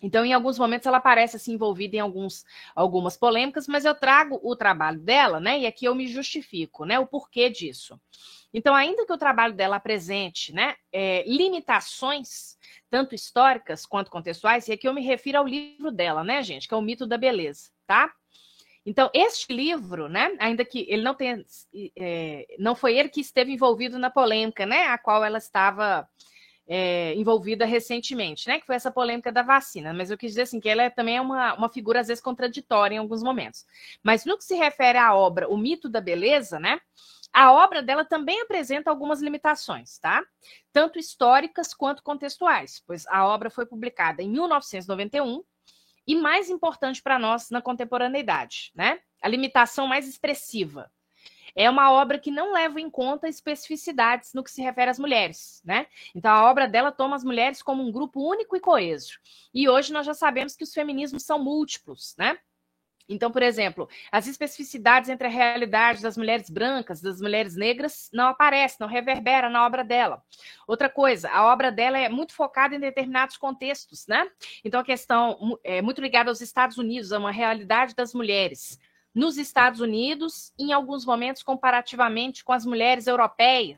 A: Então, em alguns momentos ela aparece assim envolvida em algumas polêmicas, mas eu trago o trabalho dela, né? E aqui eu me justifico, né? O porquê disso. Então, ainda que o trabalho dela apresente, né, limitações tanto históricas quanto contextuais, e aqui eu me refiro ao livro dela, né, gente, que é o Mito da Beleza, tá? Então, este livro, né, ainda que ele não tenha, não foi ele que esteve envolvido na polêmica, né, a qual ela estava envolvida recentemente, né, que foi essa polêmica da vacina, mas eu quis dizer assim, que ela também é uma figura, às vezes, contraditória em alguns momentos. Mas no que se refere à obra O Mito da Beleza, né, a obra dela também apresenta algumas limitações, tá? Tanto históricas quanto contextuais, pois a obra foi publicada em 1991, e mais importante para nós na contemporaneidade, né? A limitação mais expressiva. É uma obra que não leva em conta especificidades no que se refere às mulheres, né? Então, a obra dela toma as mulheres como um grupo único e coeso. E hoje nós já sabemos que os feminismos são múltiplos, né? Então, por exemplo, as especificidades entre a realidade das mulheres brancas, das mulheres negras, não aparecem, não reverbera na obra dela. Outra coisa, a obra dela é muito focada em determinados contextos, né? Então, a questão é muito ligada aos Estados Unidos, a uma realidade das mulheres nos Estados Unidos, em alguns momentos, comparativamente com as mulheres europeias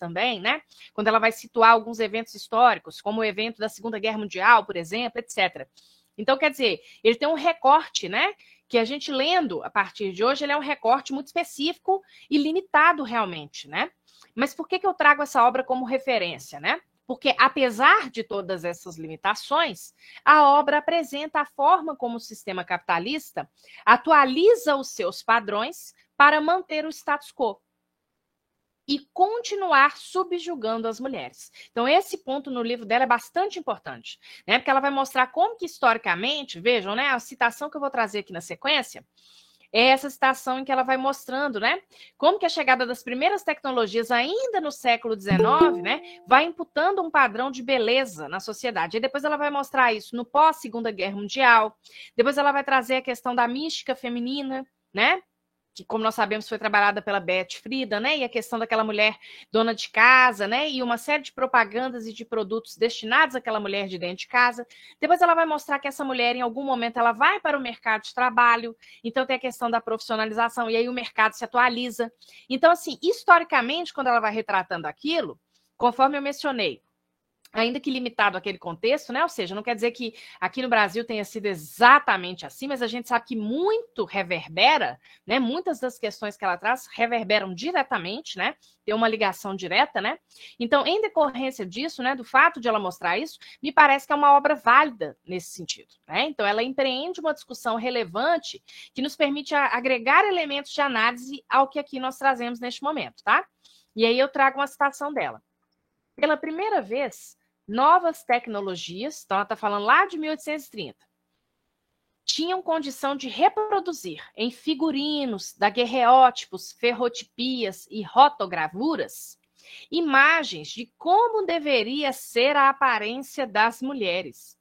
A: também, né? Quando ela vai situar alguns eventos históricos, como o evento da Segunda Guerra Mundial, por exemplo, etc. Então, quer dizer, ele tem um recorte, né? Que a gente lendo a partir de hoje, ele é um recorte muito específico e limitado realmente, né? Mas por que eu trago essa obra como referência, né? Porque, apesar de todas essas limitações, a obra apresenta a forma como o sistema capitalista atualiza os seus padrões para manter o status quo e continuar subjugando as mulheres. Então, esse ponto no livro dela é bastante importante, né? Porque ela vai mostrar como que, historicamente, vejam, né? A citação que eu vou trazer aqui na sequência é essa citação em que ela vai mostrando, né? Como que a chegada das primeiras tecnologias, ainda no século XIX, né? Vai imputando um padrão de beleza na sociedade. E depois ela vai mostrar isso no pós-Segunda Guerra Mundial. Depois ela vai trazer a questão da mística feminina, né? Que, como nós sabemos, foi trabalhada pela Beth Friedan, né? E a questão daquela mulher dona de casa, né? E uma série de propagandas e de produtos destinados àquela mulher de dentro de casa. Depois ela vai mostrar que essa mulher, em algum momento, ela vai para o mercado de trabalho. Então, tem a questão da profissionalização, e aí o mercado se atualiza. Então, assim, historicamente, quando ela vai retratando aquilo, conforme eu mencionei, ainda que limitado àquele contexto, né? Ou seja, não quer dizer que aqui no Brasil tenha sido exatamente assim, mas a gente sabe que muito reverbera, né? Muitas das questões que ela traz reverberam diretamente, né? Tem uma ligação direta, né? Então, em decorrência disso, né? Do fato de ela mostrar isso, me parece que é uma obra válida nesse sentido, né? Então, ela empreende uma discussão relevante que nos permite agregar elementos de análise ao que aqui nós trazemos neste momento, tá? E aí eu trago uma citação dela. Pela primeira vez, novas tecnologias, então ela está falando lá de 1830, tinham condição de reproduzir em figurinos, daguerreótipos, ferrotipias e rotogravuras imagens de como deveria ser a aparência das mulheres.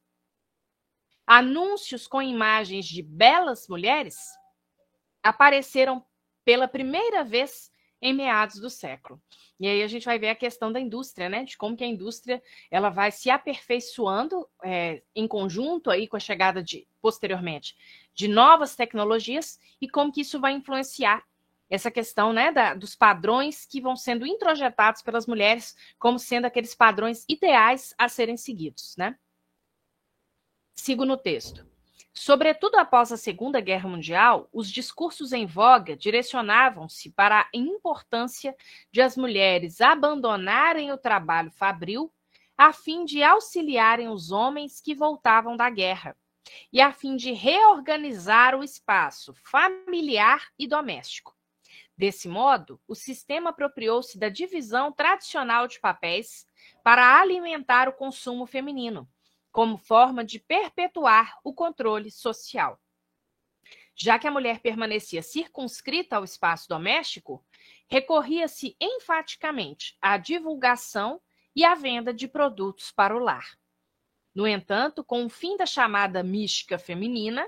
A: Anúncios com imagens de belas mulheres apareceram pela primeira vez em meados do século. E aí a gente vai ver a questão da indústria, né? De como que a indústria ela vai se aperfeiçoando em conjunto aí com a chegada posteriormente de novas tecnologias e como que isso vai influenciar essa questão, né, dos padrões que vão sendo introjetados pelas mulheres como sendo aqueles padrões ideais a serem seguidos, né? Sigo no texto. Sobretudo após a Segunda Guerra Mundial, os discursos em voga direcionavam-se para a importância de as mulheres abandonarem o trabalho fabril a fim de auxiliarem os homens que voltavam da guerra e a fim de reorganizar o espaço familiar e doméstico. Desse modo, o sistema apropriou-se da divisão tradicional de papéis para alimentar o consumo feminino, como forma de perpetuar o controle social. Já que a mulher permanecia circunscrita ao espaço doméstico, recorria-se enfaticamente à divulgação e à venda de produtos para o lar. No entanto, com o fim da chamada mística feminina,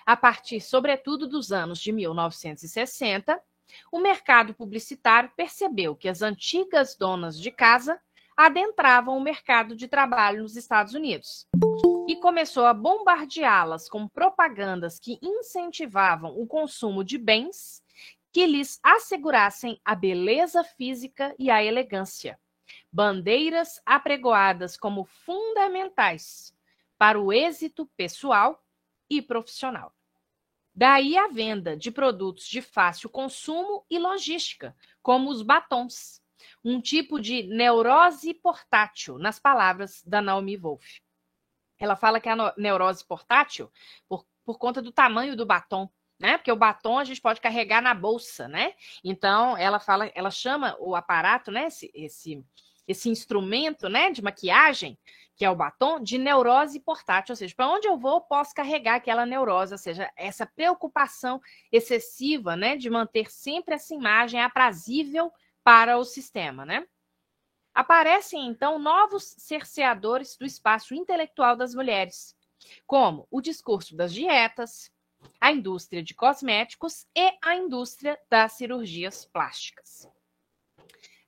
A: a partir, sobretudo, dos anos de 1960, o mercado publicitário percebeu que as antigas donas de casa adentravam o mercado de trabalho nos Estados Unidos e começou a bombardeá-las com propagandas que incentivavam o consumo de bens que lhes assegurassem a beleza física e a elegância. Bandeiras apregoadas como fundamentais para o êxito pessoal e profissional. Daí a venda de produtos de fácil consumo e logística, como os batons, um tipo de neurose portátil, nas palavras da Naomi Wolf. Ela fala que a neurose portátil, por conta do tamanho do batom, né? Porque o batom a gente pode carregar na bolsa, né? Então, ela chama o aparato, né? Esse instrumento, né, de maquiagem, que é o batom, de neurose portátil, ou seja, para onde eu vou, eu posso carregar aquela neurose, ou seja, essa preocupação excessiva, né, de manter sempre essa imagem aprazível para o sistema, né? Aparecem, então, novos cerceadores do espaço intelectual das mulheres, como o discurso das dietas, a indústria de cosméticos e a indústria das cirurgias plásticas.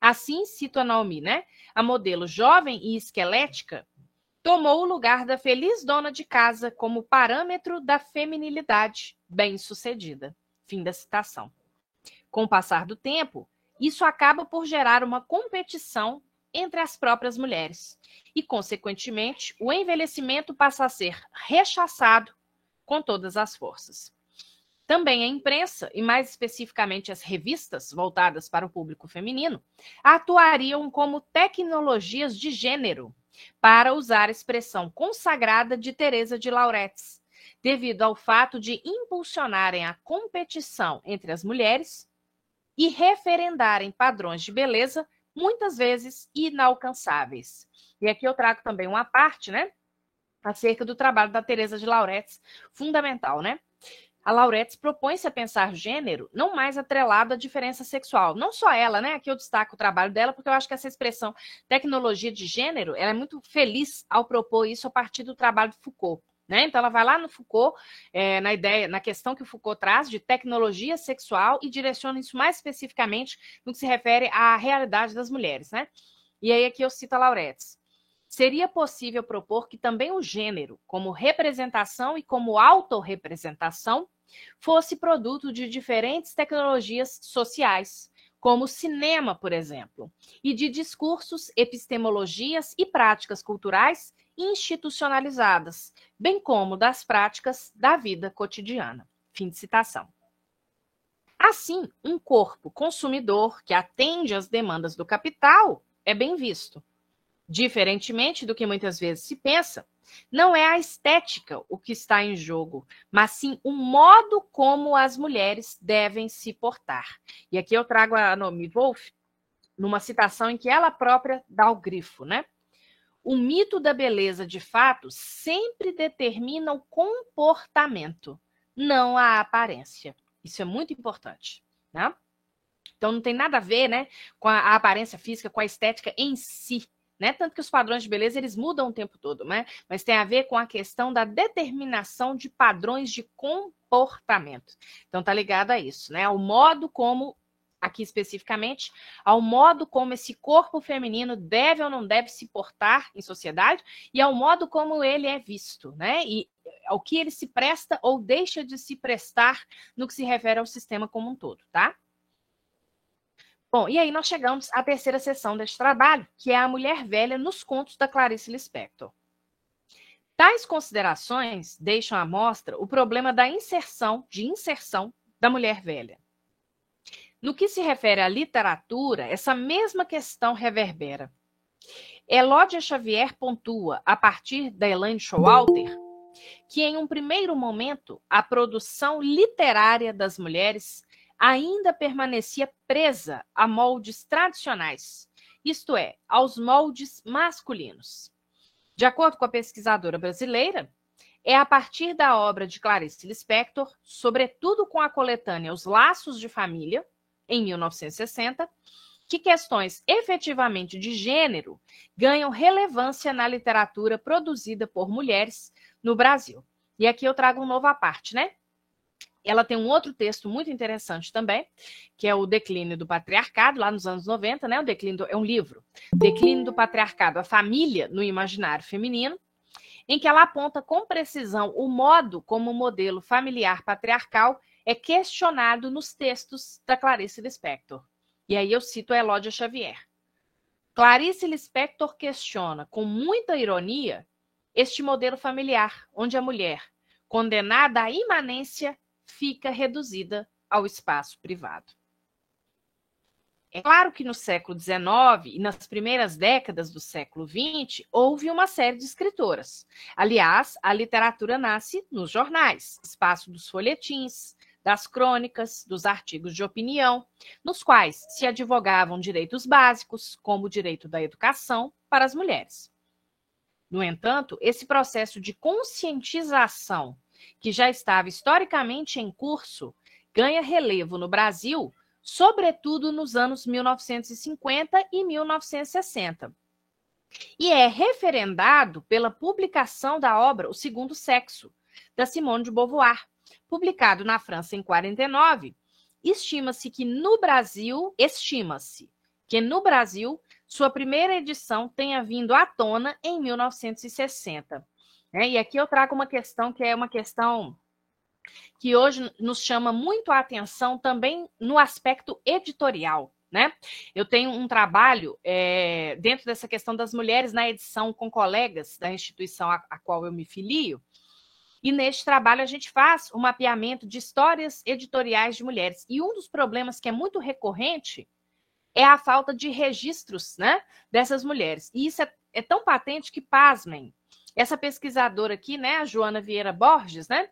A: Assim, cito a Naomi, né? A modelo jovem e esquelética tomou o lugar da feliz dona de casa como parâmetro da feminilidade bem-sucedida. Fim da citação. Com o passar do tempo, isso acaba por gerar uma competição entre as próprias mulheres e, consequentemente, o envelhecimento passa a ser rechaçado com todas as forças. Também a imprensa, e mais especificamente as revistas voltadas para o público feminino, atuariam como tecnologias de gênero, para usar a expressão consagrada de Teresa de Lauretis, devido ao fato de impulsionarem a competição entre as mulheres e referendarem padrões de beleza muitas vezes inalcançáveis. E aqui eu trago também uma parte, né, acerca do trabalho da Teresa de Lauretis, fundamental, né? A Lauretis propõe-se a pensar gênero não mais atrelado à diferença sexual. Não só ela, né? Aqui eu destaco o trabalho dela, porque eu acho que essa expressão tecnologia de gênero, ela é muito feliz ao propor isso a partir do trabalho de Foucault. Né? Então, ela vai lá no Foucault, na questão que o Foucault traz de tecnologia sexual e direciona isso mais especificamente no que se refere à realidade das mulheres. Né? E aí aqui eu cito a Lauretis. Seria possível propor que também o gênero, como representação e como autorrepresentação, fosse produto de diferentes tecnologias sociais, como o cinema, por exemplo, e de discursos, epistemologias e práticas culturais institucionalizadas, bem como das práticas da vida cotidiana. Fim de citação. Assim, um corpo consumidor que atende às demandas do capital é bem visto. Diferentemente do que muitas vezes se pensa, não é a estética o que está em jogo, mas sim o modo como as mulheres devem se portar. E aqui eu trago a Naomi Wolf numa citação em que ela própria dá o grifo, né? O mito da beleza, de fato, sempre determina o comportamento, não a aparência. Isso é muito importante, né? Então não tem nada a ver, né, com a aparência física, com a estética em si. Né? Tanto que os padrões de beleza eles mudam o tempo todo, né? Mas tem a ver com a questão da determinação de padrões de comportamento. Então tá ligado a isso, né? Ao modo como, aqui especificamente, ao modo como esse corpo feminino deve ou não deve se portar em sociedade e ao modo como ele é visto, né? E ao que ele se presta ou deixa de se prestar no que se refere ao sistema como um todo, tá? Bom, e aí nós chegamos à terceira sessão deste trabalho, que é a mulher velha nos contos da Clarice Lispector. Tais considerações deixam à mostra o problema da inserção da mulher velha. No que se refere à literatura, essa mesma questão reverbera. Elódia Xavier pontua, a partir da Elaine Showalter, que em um primeiro momento a produção literária das mulheres ainda permanecia presa a moldes tradicionais, isto é, aos moldes masculinos. De acordo com a pesquisadora brasileira, é a partir da obra de Clarice Lispector, sobretudo com a coletânea Os Laços de Família, em 1960, que questões efetivamente de gênero ganham relevância na literatura produzida por mulheres no Brasil. E aqui eu trago um novo à parte, né? Ela tem um outro texto muito interessante também, que é o Declínio do Patriarcado, lá nos anos 90, né? É um livro, Declínio do Patriarcado, a Família no Imaginário Feminino, em que ela aponta com precisão o modo como o modelo familiar patriarcal é questionado nos textos da Clarice Lispector. E aí eu cito a Elódia Xavier. Clarice Lispector questiona, com muita ironia, este modelo familiar, onde a mulher, condenada à imanência, fica reduzida ao espaço privado. É claro que no século XIX e nas primeiras décadas do século XX, houve uma série de escritoras. Aliás, a literatura nasce nos jornais, espaço dos folhetins, das crônicas, dos artigos de opinião, nos quais se advogavam direitos básicos, como o direito da educação, para as mulheres. No entanto, esse processo de conscientização, que já estava historicamente em curso, ganha relevo no Brasil, sobretudo nos anos 1950 e 1960. E é referendado pela publicação da obra O Segundo Sexo, da Simone de Beauvoir, publicado na França em 49. Estima-se que no Brasil, sua primeira edição tenha vindo à tona em 1960. E aqui eu trago uma questão que é uma questão que hoje nos chama muito a atenção também no aspecto editorial, né? Eu tenho um trabalho dentro dessa questão das mulheres na edição com colegas da instituição a qual eu me filio, e neste trabalho a gente faz um mapeamento de histórias editoriais de mulheres. E um dos problemas que é muito recorrente é a falta de registros, né, dessas mulheres. E isso é tão patente que, pasmem, essa pesquisadora aqui, né, a Joana Vieira Borges, né,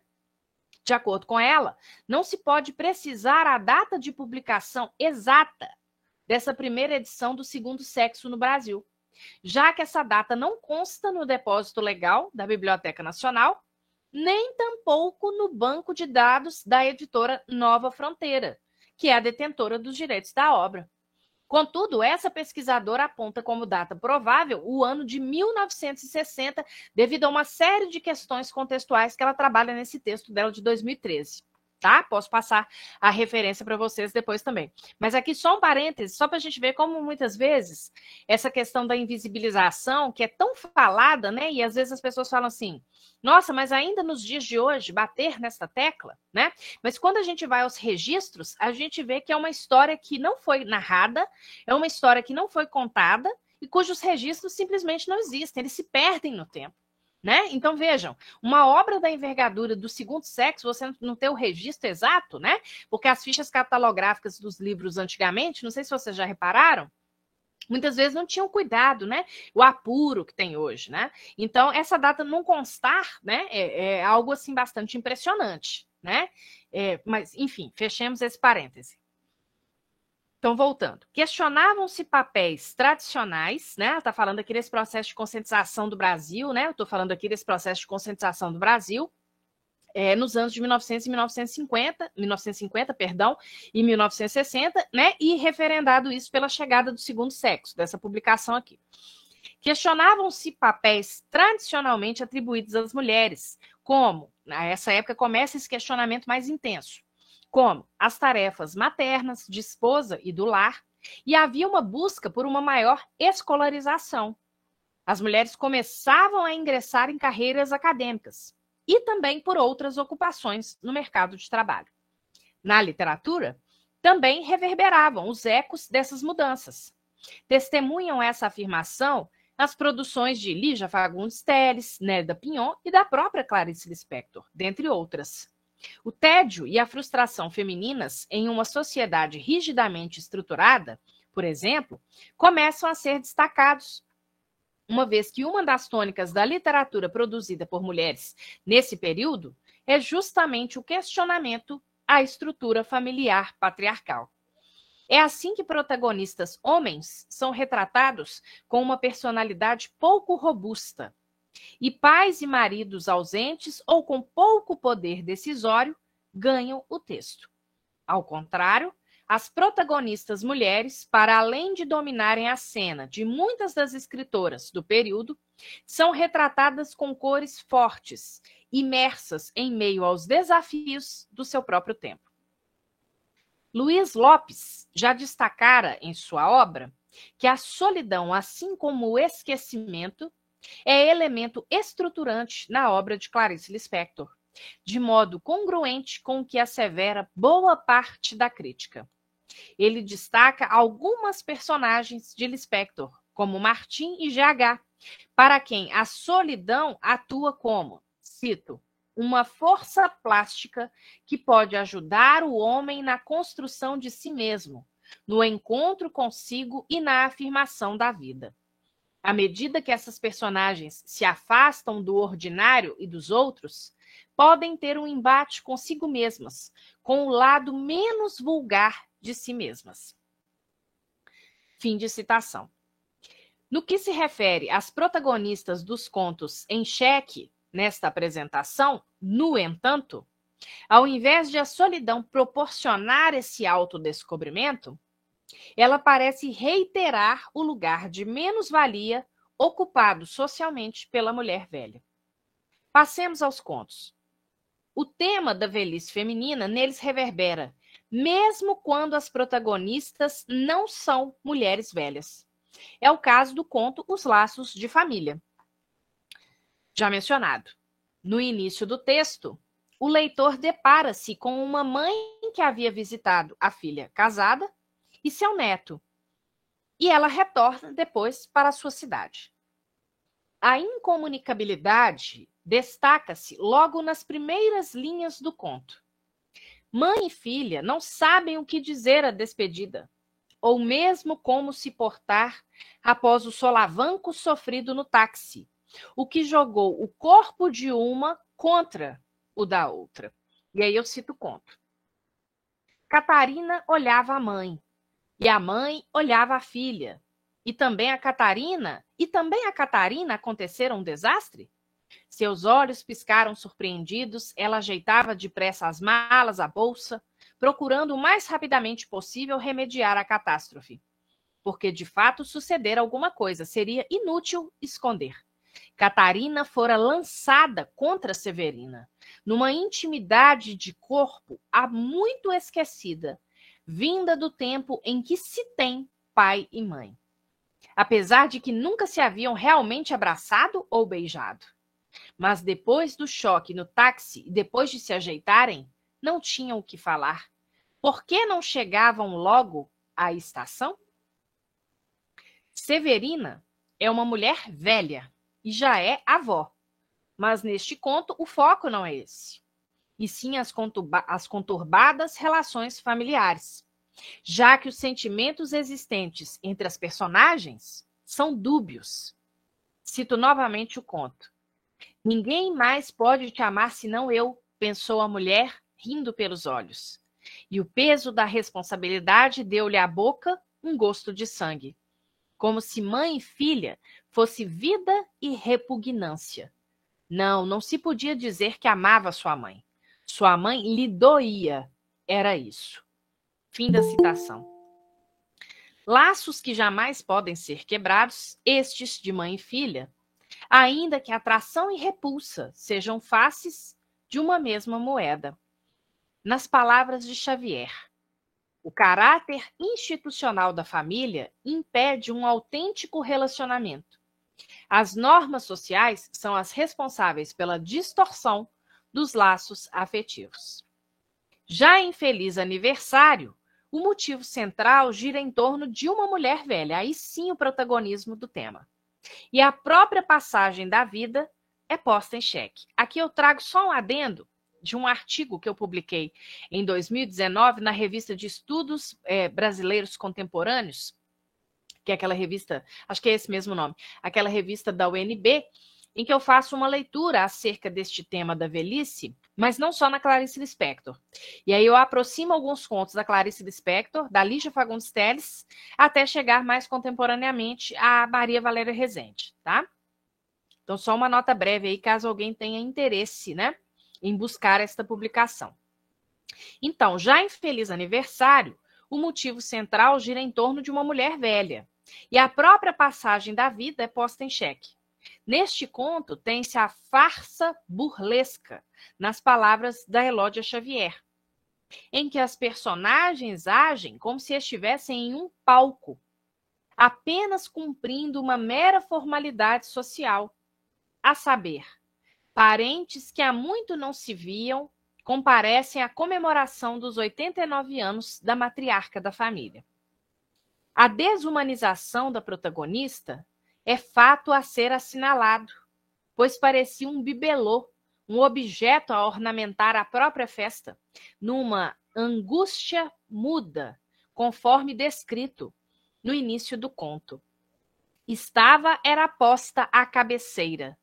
A: de acordo com ela, não se pode precisar a data de publicação exata dessa primeira edição do Segundo Sexo no Brasil, já que essa data não consta no depósito legal da Biblioteca Nacional, nem tampouco no banco de dados da editora Nova Fronteira, que é a detentora dos direitos da obra. Contudo, essa pesquisadora aponta como data provável o ano de 1960, devido a uma série de questões contextuais que ela trabalha nesse texto dela de 2013. Tá? Posso passar a referência para vocês depois também. Mas aqui só um parêntese, só para a gente ver como muitas vezes essa questão da invisibilização, que é tão falada, né? E às vezes as pessoas falam assim, nossa, mas ainda nos dias de hoje, bater nessa tecla, né? Mas quando a gente vai aos registros, a gente vê que é uma história que não foi narrada, é uma história que não foi contada e cujos registros simplesmente não existem, eles se perdem no tempo. Né? Então, vejam, uma obra da envergadura do Segundo Sexo, você não tem o registro exato, né? Porque as fichas catalográficas dos livros antigamente, não sei se vocês já repararam, muitas vezes não tinham cuidado, né? O apuro que tem hoje, né? Então, essa data não constar, né? É algo, assim, bastante impressionante, né? Mas, enfim, fechemos esse parêntese. Então, voltando. Questionavam-se papéis tradicionais, né? Está falando aqui desse processo de conscientização do Brasil, né? Eu estou falando aqui desse processo de conscientização do Brasil nos anos de 1950, e 1960, né? E referendado isso pela chegada do Segundo Sexo, dessa publicação aqui. Questionavam-se papéis tradicionalmente atribuídos às mulheres, como, nessa época começa esse questionamento mais intenso, como as tarefas maternas, de esposa e do lar, e havia uma busca por uma maior escolarização. As mulheres começavam a ingressar em carreiras acadêmicas e também por outras ocupações no mercado de trabalho. Na literatura, também reverberavam os ecos dessas mudanças. Testemunham essa afirmação nas produções de Lígia Fagundes Telles, Nélida Pinhon e da própria Clarice Lispector, dentre outras. O tédio e a frustração femininas em uma sociedade rigidamente estruturada, por exemplo, começam a ser destacados, uma vez que uma das tônicas da literatura produzida por mulheres nesse período é justamente o questionamento à estrutura familiar patriarcal. É assim que protagonistas homens são retratados com uma personalidade pouco robusta, e pais e maridos ausentes ou com pouco poder decisório ganham o texto. Ao contrário, as protagonistas mulheres, para além de dominarem a cena de muitas das escritoras do período, são retratadas com cores fortes, imersas em meio aos desafios do seu próprio tempo. Luiz Lopes já destacara em sua obra que a solidão, assim como o esquecimento, é elemento estruturante na obra de Clarice Lispector, de modo congruente com o que assevera boa parte da crítica. Ele destaca algumas personagens de Lispector, como Martim e GH, para quem a solidão atua como, cito, uma força plástica que pode ajudar o homem na construção de si mesmo, no encontro consigo e na afirmação da vida. À medida que essas personagens se afastam do ordinário e dos outros, podem ter um embate consigo mesmas, com o lado menos vulgar de si mesmas. Fim de citação. No que se refere às protagonistas dos contos em xeque, nesta apresentação, no entanto, ao invés de a solidão proporcionar esse autodescobrimento, ela parece reiterar o lugar de menos-valia ocupado socialmente pela mulher velha. Passemos aos contos. O tema da velhice feminina neles reverbera, mesmo quando as protagonistas não são mulheres velhas. É o caso do conto Os Laços de Família, já mencionado. No início do texto, o leitor depara-se com uma mãe que havia visitado a filha casada e seu neto, e ela retorna depois para a sua cidade. A incomunicabilidade destaca-se logo nas primeiras linhas do conto. Mãe e filha não sabem o que dizer à despedida, ou mesmo como se portar após o solavanco sofrido no táxi, o que jogou o corpo de uma contra o da outra. E aí eu cito o conto. Catarina olhava a mãe, e a mãe olhava a filha. E também a Catarina aconteceram um desastre? Seus olhos piscaram surpreendidos, ela ajeitava depressa as malas, a bolsa, procurando o mais rapidamente possível remediar a catástrofe. Porque de fato sucedera alguma coisa, seria inútil esconder. Catarina fora lançada contra Severina, numa intimidade de corpo há muito esquecida, vinda do tempo em que se tem pai e mãe. Apesar de que nunca se haviam realmente abraçado ou beijado. Mas depois do choque no táxi e depois de se ajeitarem, não tinham o que falar. Por que não chegavam logo à estação? Severina é uma mulher velha e já é avó. Mas neste conto o foco não é esse, e sim as conturbadas relações familiares, já que os sentimentos existentes entre as personagens são dúbios. Cito novamente o conto. Ninguém mais pode te amar senão eu, pensou a mulher, rindo pelos olhos. E o peso da responsabilidade deu-lhe à boca um gosto de sangue, como se mãe e filha fosse vida e repugnância. Não se podia dizer que amava sua mãe. Sua mãe lhe doía, era isso. Fim da citação. Laços que jamais podem ser quebrados, estes de mãe e filha, ainda que atração e repulsa sejam faces de uma mesma moeda. Nas palavras de Xavier, o caráter institucional da família impede um autêntico relacionamento. As normas sociais são as responsáveis pela distorção dos laços afetivos. Já em Feliz Aniversário, o motivo central gira em torno de uma mulher velha, aí sim o protagonismo do tema. E a própria passagem da vida é posta em xeque. Aqui eu trago só um adendo de um artigo que eu publiquei em 2019 na revista de Estudos Brasileiros Contemporâneos, que é aquela revista, acho que é esse mesmo nome, aquela revista da UNB, em que eu faço uma leitura acerca deste tema da velhice, mas não só na Clarice Lispector. E aí eu aproximo alguns contos da Clarice Lispector, da Lígia Fagundes Telles, até chegar mais contemporaneamente a Maria Valéria Rezende, tá? Então, só uma nota breve aí, caso alguém tenha interesse, né, em buscar esta publicação. Então, já em Feliz Aniversário, o motivo central gira em torno de uma mulher velha, e a própria passagem da vida é posta em xeque. Neste conto, tem-se a farsa burlesca, nas palavras da Elódia Xavier, em que as personagens agem como se estivessem em um palco, apenas cumprindo uma mera formalidade social, a saber, parentes que há muito não se viam comparecem à comemoração dos 89 anos da matriarca da família. A desumanização da protagonista é fato a ser assinalado, pois parecia um bibelô, um objeto a ornamentar a própria festa, numa angústia muda, conforme descrito no início do conto. Era posta à cabeceira.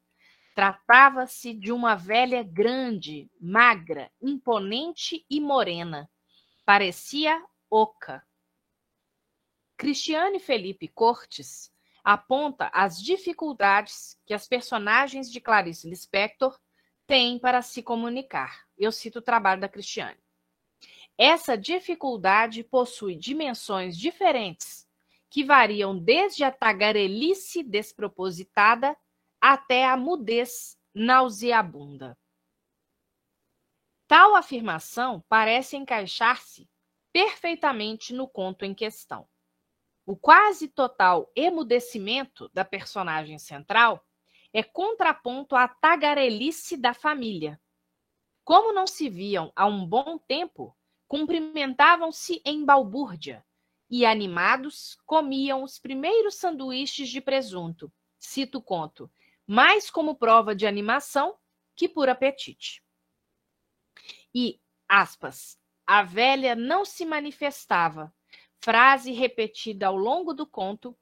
A: Tratava-se de uma velha grande, magra, imponente e morena. Parecia oca. Cristiane Felipe Cortes aponta as dificuldades que as personagens de Clarice Lispector têm para se comunicar. Eu cito o trabalho da Cristiane. Essa dificuldade possui dimensões diferentes, que variam desde a tagarelice despropositada até a mudez nauseabunda. Tal afirmação parece encaixar-se perfeitamente no conto em questão. O quase total emudecimento da personagem central é contraponto à tagarelice da família. Como não se viam há um bom tempo, cumprimentavam-se em balbúrdia e, animados, comiam os primeiros sanduíches de presunto, cito o conto, mais como prova de animação que por apetite. E, aspas, a velha não se manifestava, frase repetida ao longo do conto,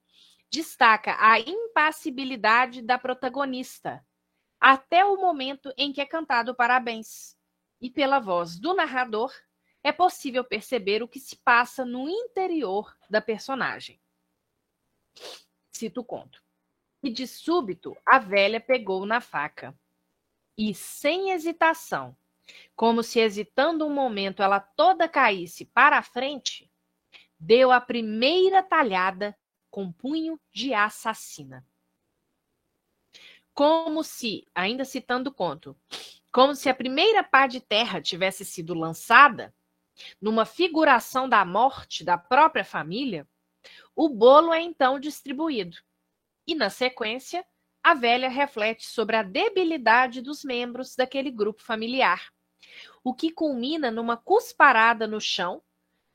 A: destaca a impassibilidade da protagonista, até o momento em que é cantado parabéns. E pela voz do narrador, é possível perceber o que se passa no interior da personagem. Cito o conto. E de súbito a velha pegou na faca. E sem hesitação, como se hesitando um momento ela toda caísse para a frente, deu a primeira talhada com punho de assassina. Como se, ainda citando o conto, como se a primeira pá de terra tivesse sido lançada, numa figuração da morte da própria família, o bolo é então distribuído. E, na sequência, a velha reflete sobre a debilidade dos membros daquele grupo familiar, o que culmina numa cusparada no chão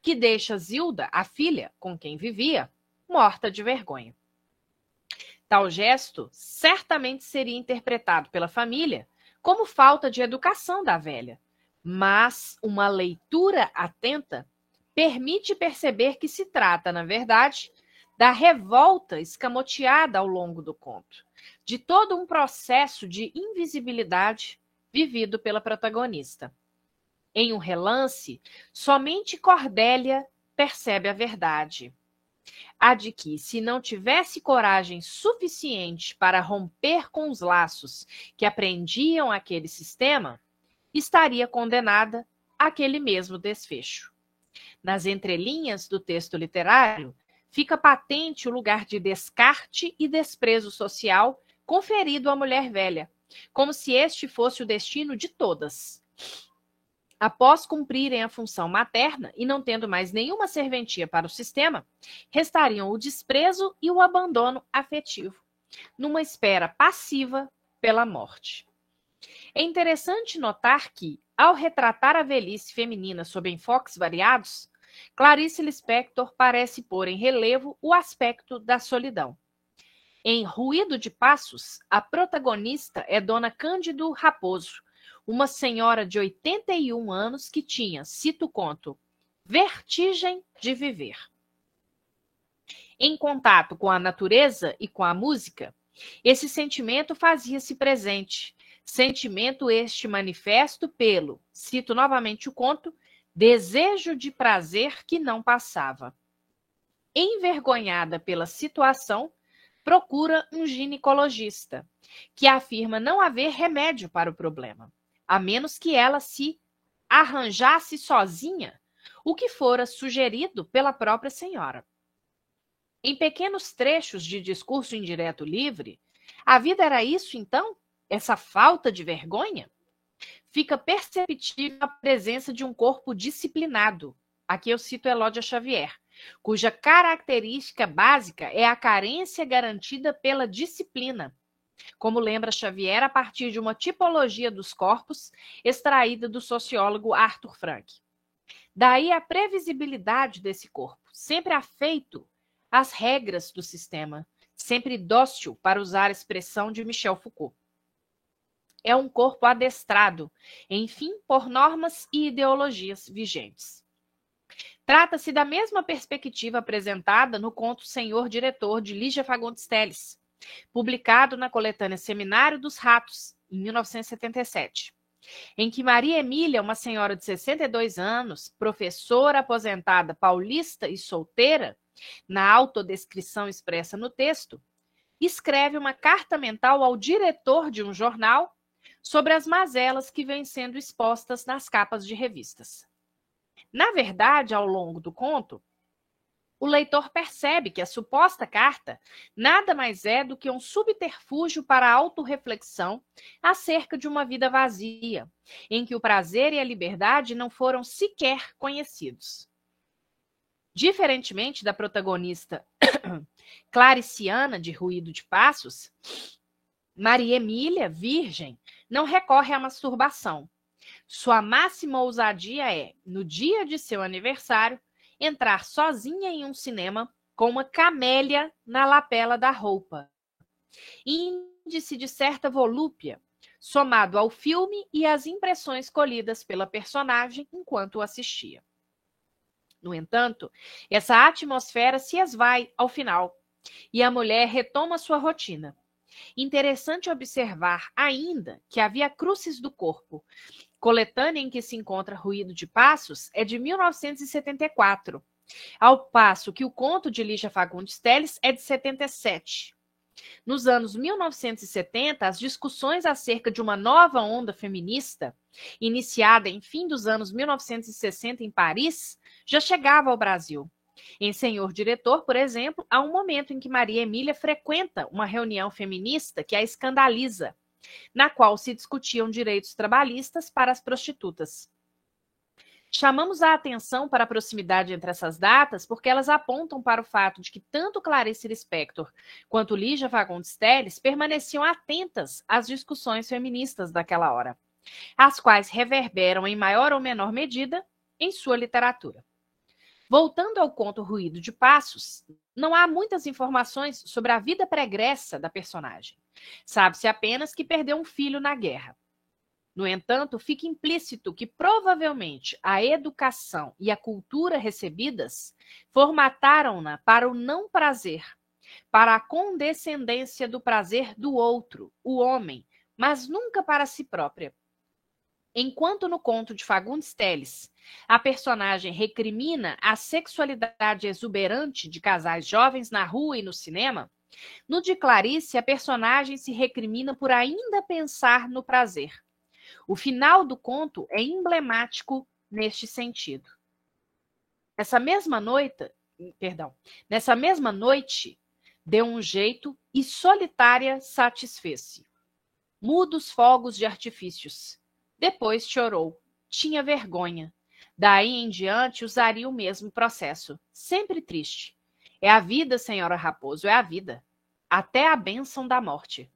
A: que deixa Zilda, a filha com quem vivia, morta de vergonha. Tal gesto certamente seria interpretado pela família como falta de educação da velha, mas uma leitura atenta permite perceber que se trata, na verdade, da revolta escamoteada ao longo do conto, de todo um processo de invisibilidade vivido pela protagonista. Em um relance, somente Cordélia percebe a verdade. A de que, se não tivesse coragem suficiente para romper com os laços que aprendiam aquele sistema, estaria condenada àquele mesmo desfecho. Nas entrelinhas do texto literário, fica patente o lugar de descarte e desprezo social conferido à mulher velha, como se este fosse o destino de todas. Após cumprirem a função materna e não tendo mais nenhuma serventia para o sistema, restariam o desprezo e o abandono afetivo, numa espera passiva pela morte. É interessante notar que, ao retratar a velhice feminina sob enfoques variados, Clarice Lispector parece pôr em relevo o aspecto da solidão. Em Ruído de Passos, a protagonista é Dona Cândido Raposo, uma senhora de 81 anos que tinha, cito o conto, vertigem de viver. Em contato com a natureza e com a música, esse sentimento fazia-se presente, sentimento este manifesto pelo, cito novamente o conto, desejo de prazer que não passava. Envergonhada pela situação, procura um ginecologista, que afirma não haver remédio para o problema, a menos que ela se arranjasse sozinha, o que fora sugerido pela própria senhora. Em pequenos trechos de discurso indireto livre, a vida era isso então? Essa falta de vergonha? Fica perceptível a presença de um corpo disciplinado. Aqui eu cito Elódia Xavier, cuja característica básica é a carência garantida pela disciplina, como lembra Xavier a partir de uma tipologia dos corpos extraída do sociólogo Arthur Frank. Daí a previsibilidade desse corpo, sempre afeito às regras do sistema, sempre dócil, para usar a expressão de Michel Foucault. É um corpo adestrado, enfim, por normas e ideologias vigentes. Trata-se da mesma perspectiva apresentada no conto Senhor Diretor, de Lígia Fagundes Telles, publicado na coletânea Seminário dos Ratos, em 1977, em que Maria Emília, uma senhora de 62 anos, professora aposentada paulista e solteira, na autodescrição expressa no texto, escreve uma carta mental ao diretor de um jornal sobre as mazelas que vêm sendo expostas nas capas de revistas. Na verdade, ao longo do conto, o leitor percebe que a suposta carta nada mais é do que um subterfúgio para a autorreflexão acerca de uma vida vazia, em que o prazer e a liberdade não foram sequer conhecidos. Diferentemente da protagonista clariciana de Ruído de Passos, Maria Emília, virgem, não recorre à masturbação. Sua máxima ousadia é, no dia de seu aniversário, entrar sozinha em um cinema com uma camélia na lapela da roupa. Índice de certa volúpia, somado ao filme e às impressões colhidas pela personagem enquanto o assistia. No entanto, essa atmosfera se esvai ao final e a mulher retoma sua rotina. Interessante observar ainda que a Via Crucis do Corpo, coletânea em que se encontra Ruído de Passos, é de 1974, ao passo que o conto de Lígia Fagundes Telles é de 77. Nos anos 1970, as discussões acerca de uma nova onda feminista, iniciada em fim dos anos 1960 em Paris, já chegava ao Brasil. Em Senhor Diretor, por exemplo, há um momento em que Maria Emília frequenta uma reunião feminista que a escandaliza, na qual se discutiam direitos trabalhistas para as prostitutas. Chamamos a atenção para a proximidade entre essas datas porque elas apontam para o fato de que tanto Clarice Lispector quanto Lígia Fagundes Telles permaneciam atentas às discussões feministas daquela hora, as quais reverberam em maior ou menor medida em sua literatura. Voltando ao conto Ruído de Passos, não há muitas informações sobre a vida pregressa da personagem. Sabe-se apenas que perdeu um filho na guerra. No entanto, fica implícito que provavelmente a educação e a cultura recebidas formataram-na para o não prazer, para a condescendência do prazer do outro, o homem, mas nunca para si própria. Enquanto no conto de Fagundes Telles, a personagem recrimina a sexualidade exuberante de casais jovens na rua e no cinema, no de Clarice, a personagem se recrimina por ainda pensar no prazer. O final do conto é emblemático neste sentido. Nessa mesma noite, deu um jeito e solitária satisfez-se. Mudos fogos de artifícios. Depois chorou. Tinha vergonha. Daí em diante usaria o mesmo processo. Sempre triste. É a vida, senhora Raposo, é a vida. Até a bênção da morte.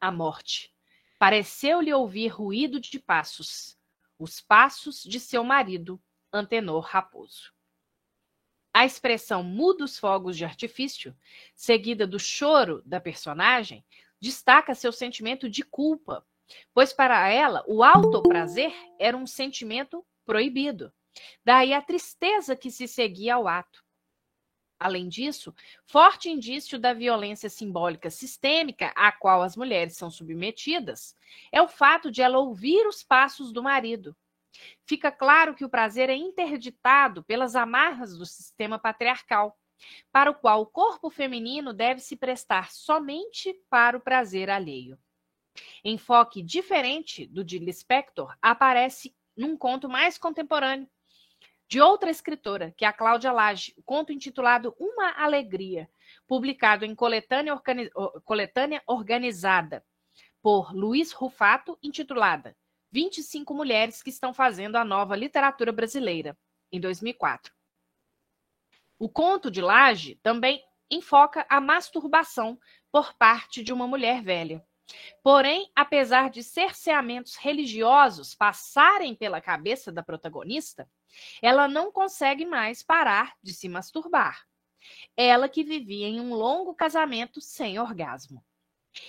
A: A morte. Pareceu-lhe ouvir ruído de passos. Os passos de seu marido, Antenor Raposo. a expressão muda os fogos de artifício, seguida do choro da personagem, destaca seu sentimento de culpa, pois para ela o autoprazer era um sentimento proibido. Daí a tristeza que se seguia ao ato. Além disso, forte indício da violência simbólica sistêmica a qual as mulheres são submetidas é o fato de ela ouvir os passos do marido. Fica claro que o prazer é interditado pelas amarras do sistema patriarcal, para o qual o corpo feminino deve se prestar somente para o prazer alheio. Enfoque diferente do de Lispector aparece num conto mais contemporâneo, de outra escritora, que é a Cláudia Lage, o conto intitulado Uma Alegria, publicado em coletânea organizada por Luiz Rufato, intitulada 25 Mulheres que estão fazendo a nova literatura brasileira, em 2004. O conto de Lage também enfoca a masturbação por parte de uma mulher velha. Porém, apesar de cerceamentos religiosos passarem pela cabeça da protagonista, ela não consegue mais parar de se masturbar. Ela que vivia em um longo casamento sem orgasmo.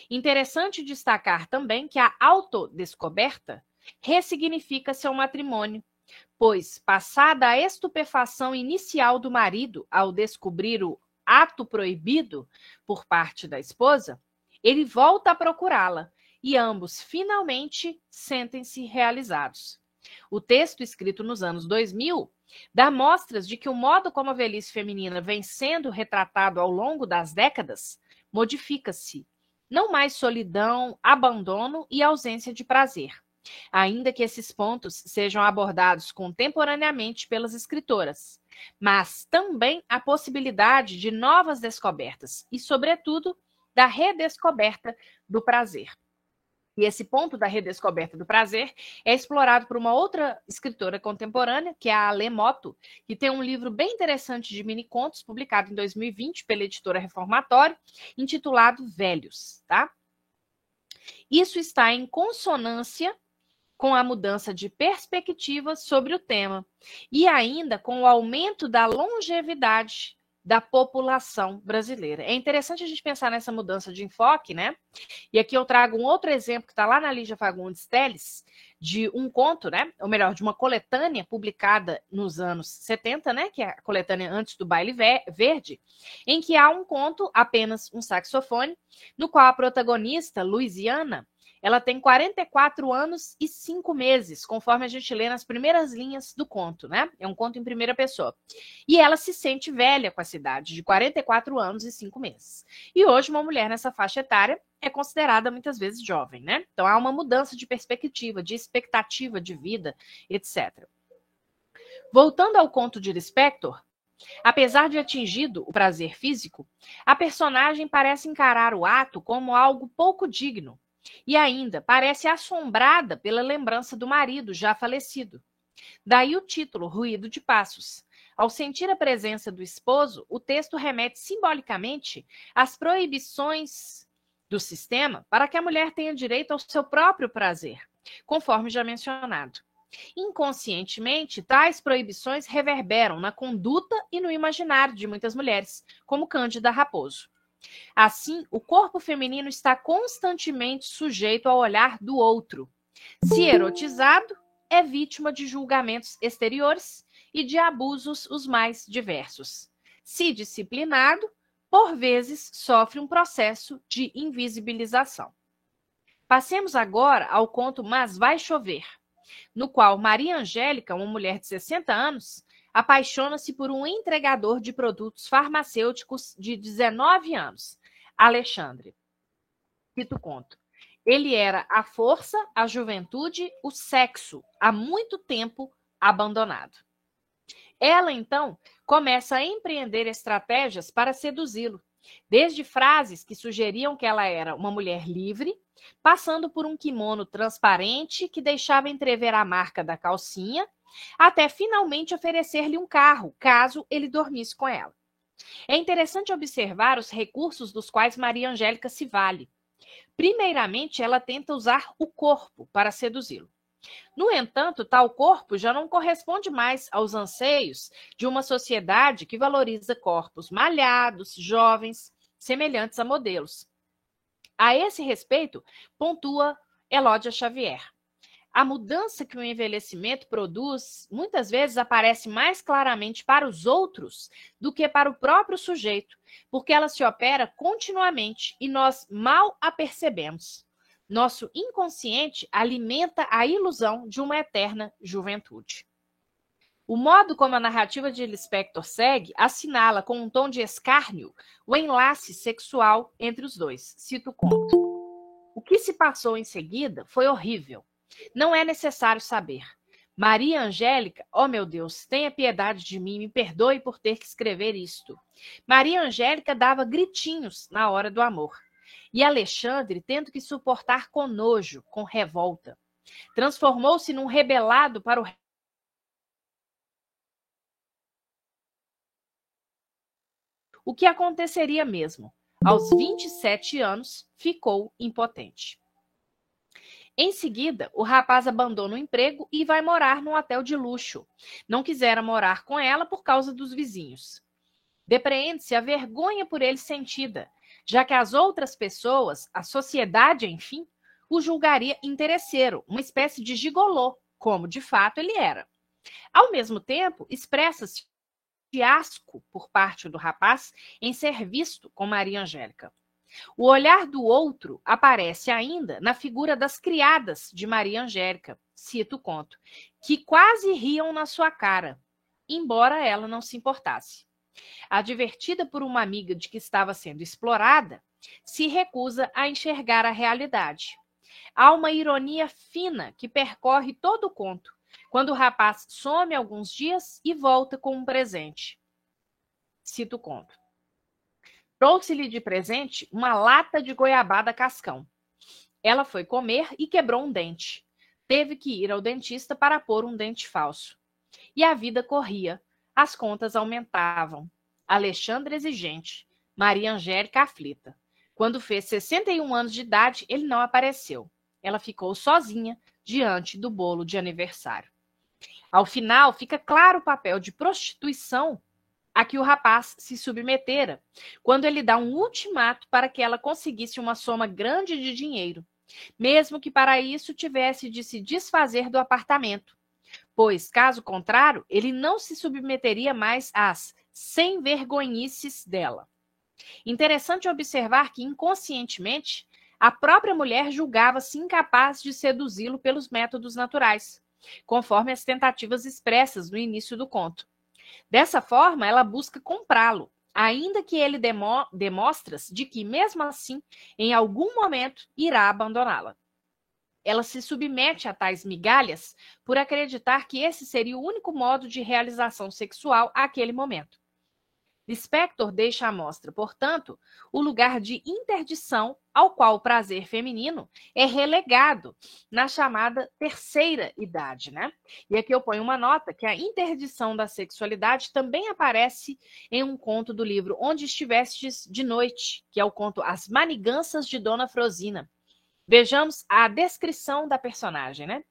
A: Interessante destacar também que a autodescoberta ressignifica seu matrimônio, pois, passada a estupefação inicial do marido ao descobrir o ato proibido por parte da esposa, ele volta a procurá-la e ambos finalmente sentem-se realizados. O texto, escrito nos anos 2000, dá mostras de que o modo como a velhice feminina vem sendo retratado ao longo das décadas modifica-se. Não mais solidão, abandono e ausência de prazer, ainda que esses pontos sejam abordados contemporaneamente pelas escritoras, mas também a possibilidade de novas descobertas e, sobretudo, da redescoberta do prazer. E esse ponto da redescoberta do prazer é explorado por uma outra escritora contemporânea, que é a Alê Motto, que tem um livro bem interessante de minicontos, publicado em 2020 pela editora Reformatório, intitulado Velhos. Tá? Isso está em consonância com a mudança de perspectiva sobre o tema e ainda com o aumento da longevidade da população brasileira. É interessante a gente pensar nessa mudança de enfoque, né? E aqui eu trago um outro exemplo que está lá na Lígia Fagundes Telles, de um conto, né? Ou melhor, de uma coletânea publicada nos anos 70, né? Que é a coletânea antes do Baile Verde, em que há um conto, apenas um saxofone, no qual a protagonista, Luisiana, ela tem 44 anos e 5 meses, conforme a gente lê nas primeiras linhas do conto, né? É um conto em primeira pessoa. E ela se sente velha com a cidade, de 44 anos e 5 meses. E hoje uma mulher nessa faixa etária é considerada muitas vezes jovem, né? Então há uma mudança de perspectiva, de expectativa de vida, etc. Voltando ao conto de Lispector, apesar de atingido o prazer físico, a personagem parece encarar o ato como algo pouco digno, e ainda parece assombrada pela lembrança do marido já falecido. Daí o título, Ruído de Passos. Ao sentir a presença do esposo, o texto remete simbolicamente às proibições do sistema para que a mulher tenha direito ao seu próprio prazer, conforme já mencionado. Inconscientemente, tais proibições reverberam na conduta e no imaginário de muitas mulheres, como Cândida Raposo. Assim, o corpo feminino está constantemente sujeito ao olhar do outro. Se erotizado, é vítima de julgamentos exteriores e de abusos os mais diversos. Se disciplinado, por vezes sofre um processo de invisibilização. Passemos agora ao conto Mas Vai Chover, no qual Maria Angélica, uma mulher de 60 anos, apaixona-se por um entregador de produtos farmacêuticos de 19 anos, Alexandre. Cito o conto. Ele era a força, a juventude, o sexo, há muito tempo abandonado. Ela, então, começa a empreender estratégias para seduzi-lo, desde frases que sugeriam que ela era uma mulher livre, passando por um kimono transparente que deixava entrever a marca da calcinha, até finalmente oferecer-lhe um carro, caso ele dormisse com ela. É interessante observar os recursos dos quais Maria Angélica se vale. Primeiramente, ela tenta usar o corpo para seduzi-lo. No entanto, tal corpo já não corresponde mais aos anseios de uma sociedade que valoriza corpos malhados, jovens, semelhantes a modelos. A esse respeito, pontua Elódia Xavier. A mudança que o envelhecimento produz muitas vezes aparece mais claramente para os outros do que para o próprio sujeito, porque ela se opera continuamente e nós mal a percebemos. Nosso inconsciente alimenta a ilusão de uma eterna juventude. O modo como a narrativa de Lispector segue assinala com um tom de escárnio o enlace sexual entre os dois. Cito o conto. O que se passou em seguida foi horrível. Não é necessário saber. Maria Angélica, oh meu Deus, tenha piedade de mim, me perdoe por ter que escrever isto. Maria Angélica dava gritinhos na hora do amor. E Alexandre, tendo que suportar com nojo, com revolta, transformou-se num rebelado para o que aconteceria mesmo. Aos 27 anos, ficou impotente. Em seguida, o rapaz abandona o emprego e vai morar num hotel de luxo. Não quisera morar com ela por causa dos vizinhos. Depreende-se a vergonha por ele sentida, já que as outras pessoas, a sociedade, enfim, o julgaria interesseiro, uma espécie de gigolô, como de fato ele era. Ao mesmo tempo, expressa-se fiasco por parte do rapaz em ser visto com Maria Angélica. O olhar do outro aparece ainda na figura das criadas de Maria Angélica, cito o conto, que quase riam na sua cara, embora ela não se importasse. Advertida por uma amiga de que estava sendo explorada, se recusa a enxergar a realidade. Há uma ironia fina que percorre todo o conto, quando o rapaz some alguns dias e volta com um presente. Cito o conto. Trouxe-lhe de presente uma lata de goiabada cascão. Ela foi comer e quebrou um dente. Teve que ir ao dentista para pôr um dente falso. E a vida corria. As contas aumentavam. Alexandre exigente. Maria Angélica aflita. Quando fez 61 anos de idade, ele não apareceu. Ela ficou sozinha diante do bolo de aniversário. Ao final, fica claro o papel de prostituição a que o rapaz se submetera, quando ele dá um ultimato para que ela conseguisse uma soma grande de dinheiro, mesmo que para isso tivesse de se desfazer do apartamento, pois, caso contrário, ele não se submeteria mais às sem-vergonhices dela. Interessante observar que, inconscientemente, a própria mulher julgava-se incapaz de seduzi-lo pelos métodos naturais, conforme as tentativas expressas no início do conto. Dessa forma, ela busca comprá-lo, ainda que ele demonstre de que, mesmo assim, em algum momento, irá abandoná-la. Ela se submete a tais migalhas por acreditar que esse seria o único modo de realização sexual àquele momento. Lispector deixa à mostra, portanto, o lugar de interdição ao qual o prazer feminino é relegado na chamada terceira idade, né? E aqui eu ponho uma nota que a interdição da sexualidade também aparece em um conto do livro Onde Estivestes de Noite, que é o conto As Maniganças de Dona Frosina. Vejamos a descrição da personagem, né?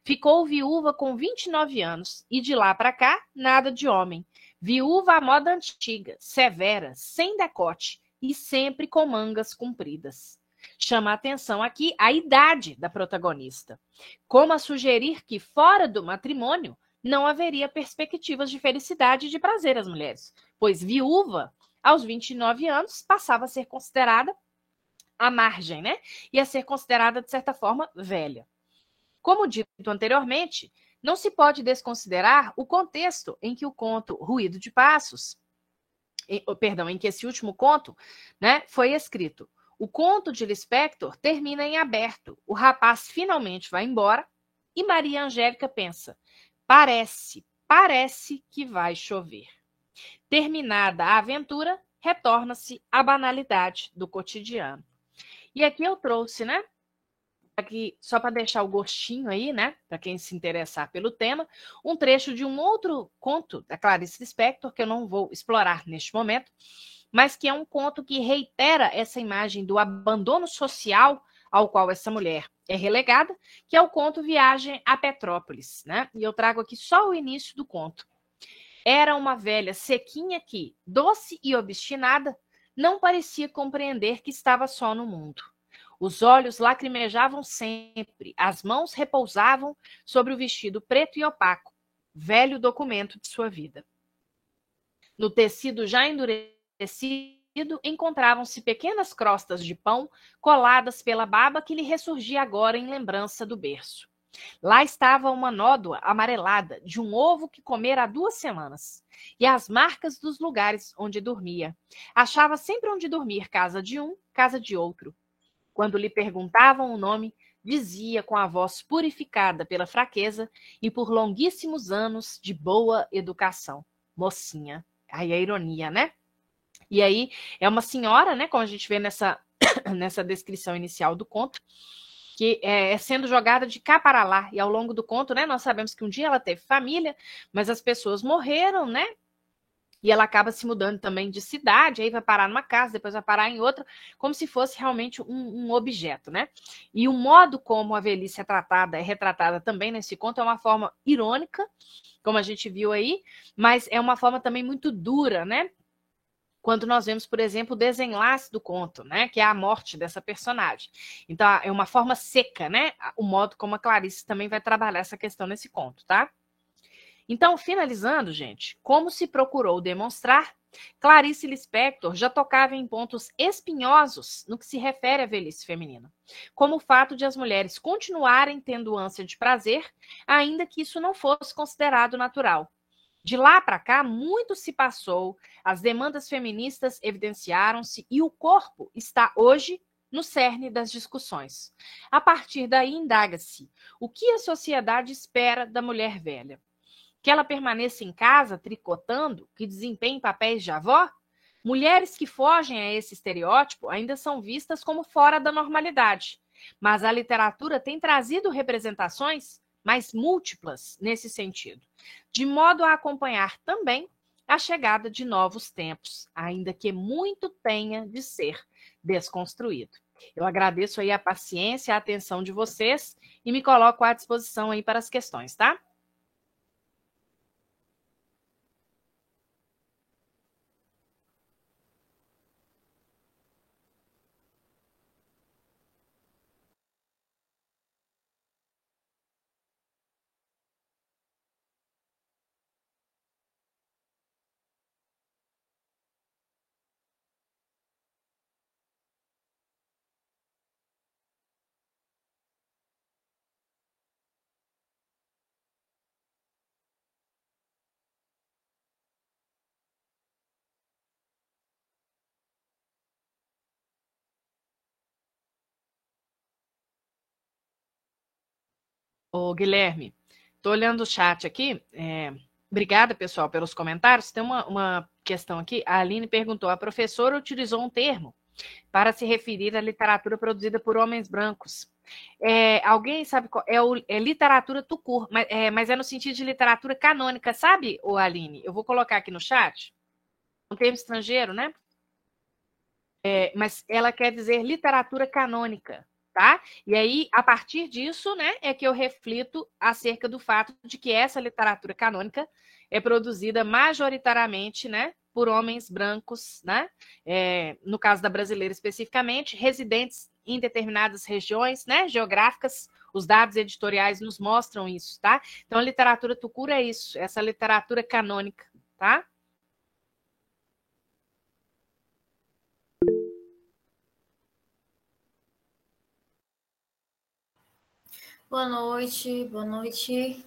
A: Ficou viúva com 29 anos e de lá para cá, nada de homem. Viúva à moda antiga, severa, sem decote e sempre com mangas compridas. Chama a atenção aqui a idade da protagonista, como a sugerir que fora do matrimônio não haveria perspectivas de felicidade e de prazer às mulheres, pois viúva, aos 29 anos, passava a ser considerada à margem, né? E a ser considerada, de certa forma, velha. Como dito anteriormente, não se pode desconsiderar o contexto em que o conto Ruído de Passos, em que esse último conto, né, foi escrito. O conto de Lispector termina em aberto. O rapaz finalmente vai embora e Maria Angélica pensa: parece que vai chover. Terminada a aventura, retorna-se à banalidade do cotidiano. E aqui eu trouxe, né? Aqui, só para deixar o gostinho aí, né? Para quem se interessar pelo tema, um trecho de um outro conto da Clarice Lispector, que eu não vou explorar neste momento, mas que é um conto que reitera essa imagem do abandono social ao qual essa mulher é relegada, que é o conto Viagem a Petrópolis, né? E eu trago aqui só o início do conto. Era uma velha sequinha que, doce e obstinada, não parecia compreender que estava só no mundo. Os olhos lacrimejavam sempre, as mãos repousavam sobre o vestido preto e opaco, velho documento de sua vida. No tecido já endurecido, encontravam-se pequenas crostas de pão coladas pela baba que lhe ressurgia agora em lembrança do berço. Lá estava uma nódoa amarelada de um ovo que comera há 2 semanas, e as marcas dos lugares onde dormia. Achava sempre onde dormir, casa de um, casa de outro. Quando lhe perguntavam o nome, dizia com a voz purificada pela fraqueza e por longuíssimos anos de boa educação: mocinha. Aí a ironia, né? E aí é uma senhora, né, como a gente vê nessa descrição inicial do conto, que é sendo jogada de cá para lá. E ao longo do conto, né, nós sabemos que um dia ela teve família, mas as pessoas morreram, né? E ela acaba se mudando também de cidade, aí vai parar numa casa, depois vai parar em outra, como se fosse realmente um objeto, né? E o modo como a velhice é retratada também nesse conto é uma forma irônica, como a gente viu aí, mas é uma forma também muito dura, né? Quando nós vemos, por exemplo, o desenlace do conto, né, que é a morte dessa personagem. Então, é uma forma seca, né, o modo como a Clarice também vai trabalhar essa questão nesse conto, tá? Então, finalizando, gente, como se procurou demonstrar, Clarice Lispector já tocava em pontos espinhosos no que se refere à velhice feminina, como o fato de as mulheres continuarem tendo ânsia de prazer, ainda que isso não fosse considerado natural. De lá para cá, muito se passou, as demandas feministas evidenciaram-se e o corpo está hoje no cerne das discussões. A partir daí, indaga-se: o que a sociedade espera da mulher velha? Que ela permaneça em casa tricotando, que desempenhe papéis de avó? Mulheres que fogem a esse estereótipo ainda são vistas como fora da normalidade. Mas a literatura tem trazido representações mais múltiplas nesse sentido, de modo a acompanhar também a chegada de novos tempos, ainda que muito tenha de ser desconstruído. Eu agradeço aí a paciência, a atenção de vocês e me coloco à disposição aí para as questões, tá? Ô, Guilherme, estou olhando o chat aqui. Obrigada, pessoal, pelos comentários. Tem uma questão aqui. A Aline perguntou: a professora utilizou um termo para se referir à literatura produzida por homens brancos. Alguém sabe qual é literatura tucur, mas é no sentido de literatura canônica, sabe, ô Aline? Eu vou colocar aqui no chat. Um termo estrangeiro, né? Mas ela quer dizer literatura canônica, tá? E aí, a partir disso, né, é que eu reflito acerca do fato de que essa literatura canônica é produzida majoritariamente, né, por homens brancos, né? No caso da brasileira especificamente, residentes em determinadas regiões, né, geográficas. Os dados editoriais nos mostram isso, tá? Então, a literatura tucura é isso, essa literatura canônica, tá?
B: Boa noite, boa noite.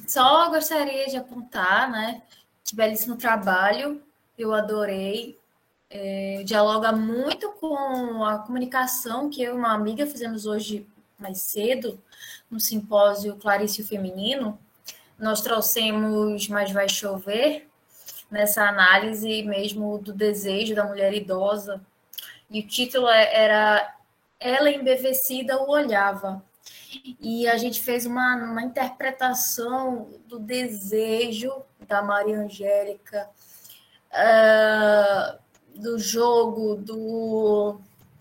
B: Só gostaria de apontar, né, que belíssimo trabalho, eu adorei. Dialoga muito com a comunicação que eu e uma amiga fizemos hoje mais cedo, no simpósio Clarice o Feminino. Nós trouxemos Mas Vai Chover, nessa análise mesmo do desejo da mulher idosa. E o título era Ela Embevecida o Olhava. E a gente fez uma interpretação do desejo da Maria Angélica, do jogo,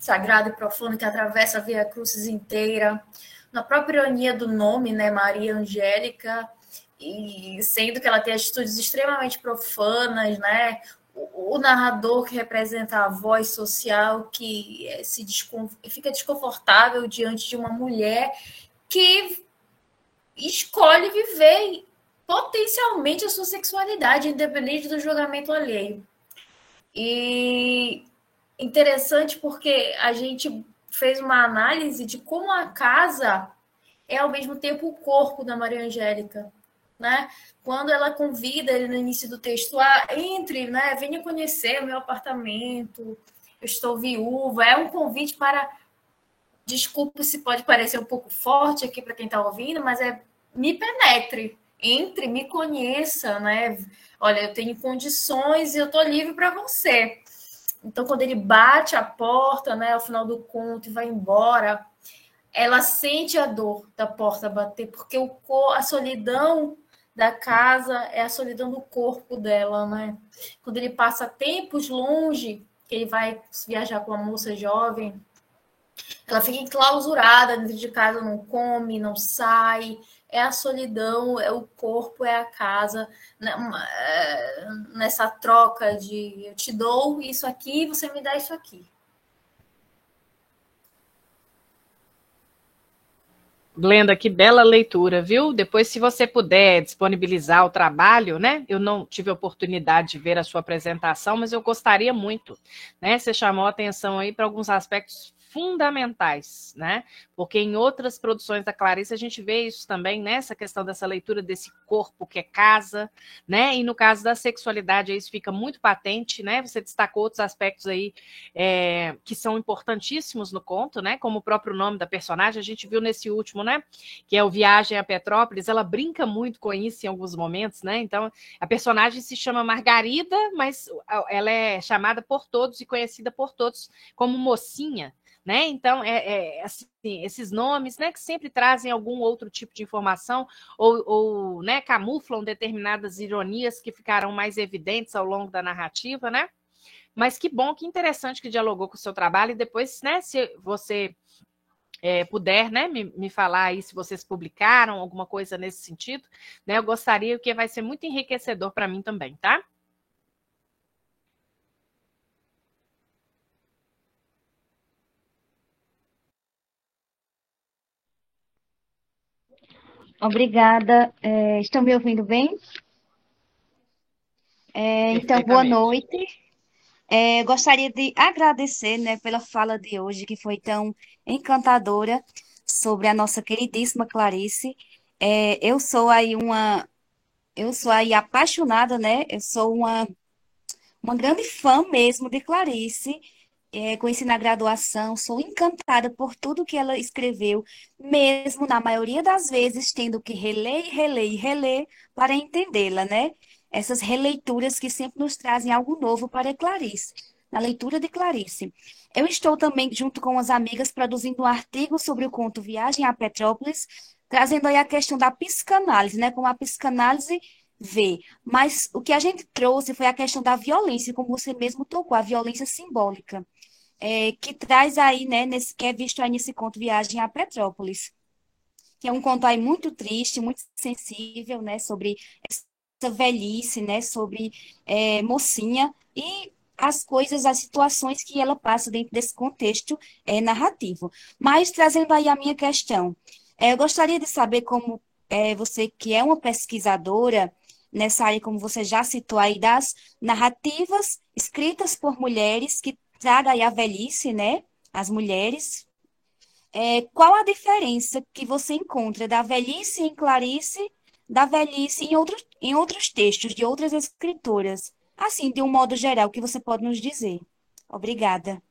B: sagrado e profundo que atravessa a Via Crucis inteira, na própria ironia do nome, né, Maria Angélica, e sendo que ela tem atitudes extremamente profanas, né, o narrador que representa a voz social que fica desconfortável diante de uma mulher que escolhe viver potencialmente a sua sexualidade, independente do julgamento alheio. E interessante porque a gente fez uma análise de como a casa é ao mesmo tempo o corpo da Maria Angélica, né? Quando ela convida ele no início do texto, entre, né? Venha conhecer o meu apartamento, eu estou viúva. É um convite para, desculpa se pode parecer um pouco forte aqui para quem está ouvindo, mas me penetre, entre, me conheça, né? Olha, eu tenho condições e eu estou livre para você. Então, quando ele bate a porta, né, ao final do conto e vai embora, ela sente a dor da porta bater, porque a solidão da casa é a solidão do corpo dela, né? Quando ele passa tempos longe, que ele vai viajar com uma moça jovem, ela fica enclausurada dentro de casa, não come, não sai. É a solidão, é o corpo, é a casa, né? Nessa troca de eu te dou isso aqui, você me dá isso aqui.
A: Glenda, que bela leitura, viu? Depois, se você puder disponibilizar o trabalho, né? Eu não tive a oportunidade de ver a sua apresentação, mas eu gostaria muito, né? Você chamou a atenção aí para alguns aspectos fundamentais, né? Porque em outras produções da Clarice a gente vê isso também, né? Essa questão dessa leitura desse corpo que é casa, né? E no caso da sexualidade isso fica muito patente, né? Você destacou outros aspectos aí que são importantíssimos no conto, né? Como o próprio nome da personagem, a gente viu nesse último, né? Que é o Viagem a Petrópolis, ela brinca muito com isso em alguns momentos, né? Então, a personagem se chama Margarida, mas ela é chamada por todos e conhecida por todos como Mocinha, né? Então, assim, esses nomes, né, que sempre trazem algum outro tipo de informação ou né, camuflam determinadas ironias que ficarão mais evidentes ao longo da narrativa, né? Mas que bom, que interessante que dialogou com o seu trabalho. E depois, né, se você puder, né, me falar aí se vocês publicaram alguma coisa nesse sentido, né? Eu gostaria, que vai ser muito enriquecedor para mim também, tá?
C: Obrigada. Estão me ouvindo bem? Então, boa
A: Perfeitamente.
C: noite. Gostaria de agradecer, né, pela fala de hoje, que foi tão encantadora sobre a nossa queridíssima Clarice. Eu sou aí apaixonada, né? Eu sou uma grande fã mesmo de Clarice. Conheci na graduação, sou encantada por tudo que ela escreveu, mesmo na maioria das vezes tendo que reler, reler e reler para entendê-la, né? Essas releituras que sempre nos trazem algo novo para Clarice, na leitura de Clarice. Eu estou também, junto com as amigas, produzindo um artigo sobre o conto Viagem a Petrópolis, trazendo aí a questão da psicanálise, né? Como a psicanálise vê. Mas o que a gente trouxe foi a questão da violência, como você mesmo tocou, a violência simbólica que traz aí, né, que é visto aí nesse conto Viagem a Petrópolis, que é um conto aí muito triste, muito sensível, né, sobre essa velhice, né, sobre mocinha e as coisas, as situações que ela passa dentro desse contexto narrativo. Mas trazendo aí a minha questão, eu gostaria de saber como você que é uma pesquisadora nessa área, como você já citou aí, das narrativas escritas por mulheres que traga aí a velhice, né? As mulheres. Qual a diferença que você encontra da velhice em Clarice, da velhice em outros textos de outras escritoras? Assim, de um modo geral, o que você pode nos dizer? Obrigada.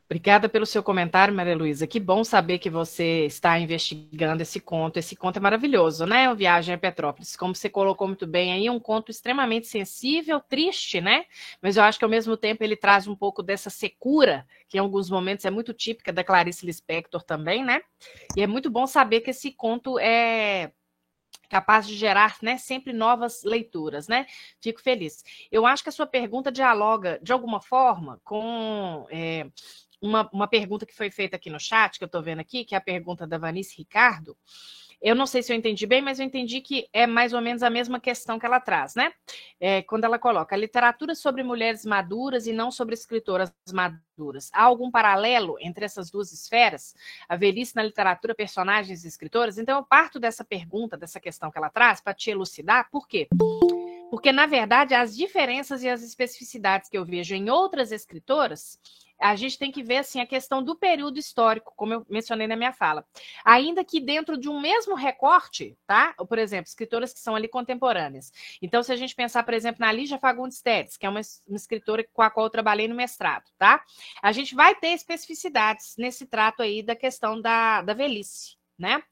A: Obrigada pelo seu comentário, Maria Luísa. Que bom saber que você está investigando esse conto. Esse conto é maravilhoso, né? O Viagem a Petrópolis. Como você colocou muito bem aí, é um conto extremamente sensível, triste, né? Mas eu acho que ao mesmo tempo ele traz um pouco dessa secura, que em alguns momentos é muito típica da Clarice Lispector também, né? E é muito bom saber que esse conto é capaz de gerar, né, sempre novas leituras, né? Fico feliz. Eu acho que a sua pergunta dialoga de alguma forma com uma pergunta que foi feita aqui no chat, que eu estou vendo aqui, que é a pergunta da Vanice Ricardo. Eu não sei se eu entendi bem, mas eu entendi que é mais ou menos a mesma questão que ela traz, né? Quando ela coloca a literatura sobre mulheres maduras e não sobre escritoras maduras. Há algum paralelo entre essas duas esferas? A velhice na literatura, personagens e escritoras? Então, eu parto dessa pergunta, dessa questão que ela traz, para te elucidar. Por quê? Porque, na verdade, as diferenças e as especificidades que eu vejo em outras escritoras, a gente tem que ver assim, a questão do período histórico, como eu mencionei na minha fala. Ainda que dentro de um mesmo recorte, tá? Por exemplo, escritoras que são ali contemporâneas. Então, se a gente pensar, por exemplo, na Lígia Fagundes Telles, que é uma escritora com a qual eu trabalhei no mestrado, tá? A gente vai ter especificidades nesse trato aí da questão da velhice, né?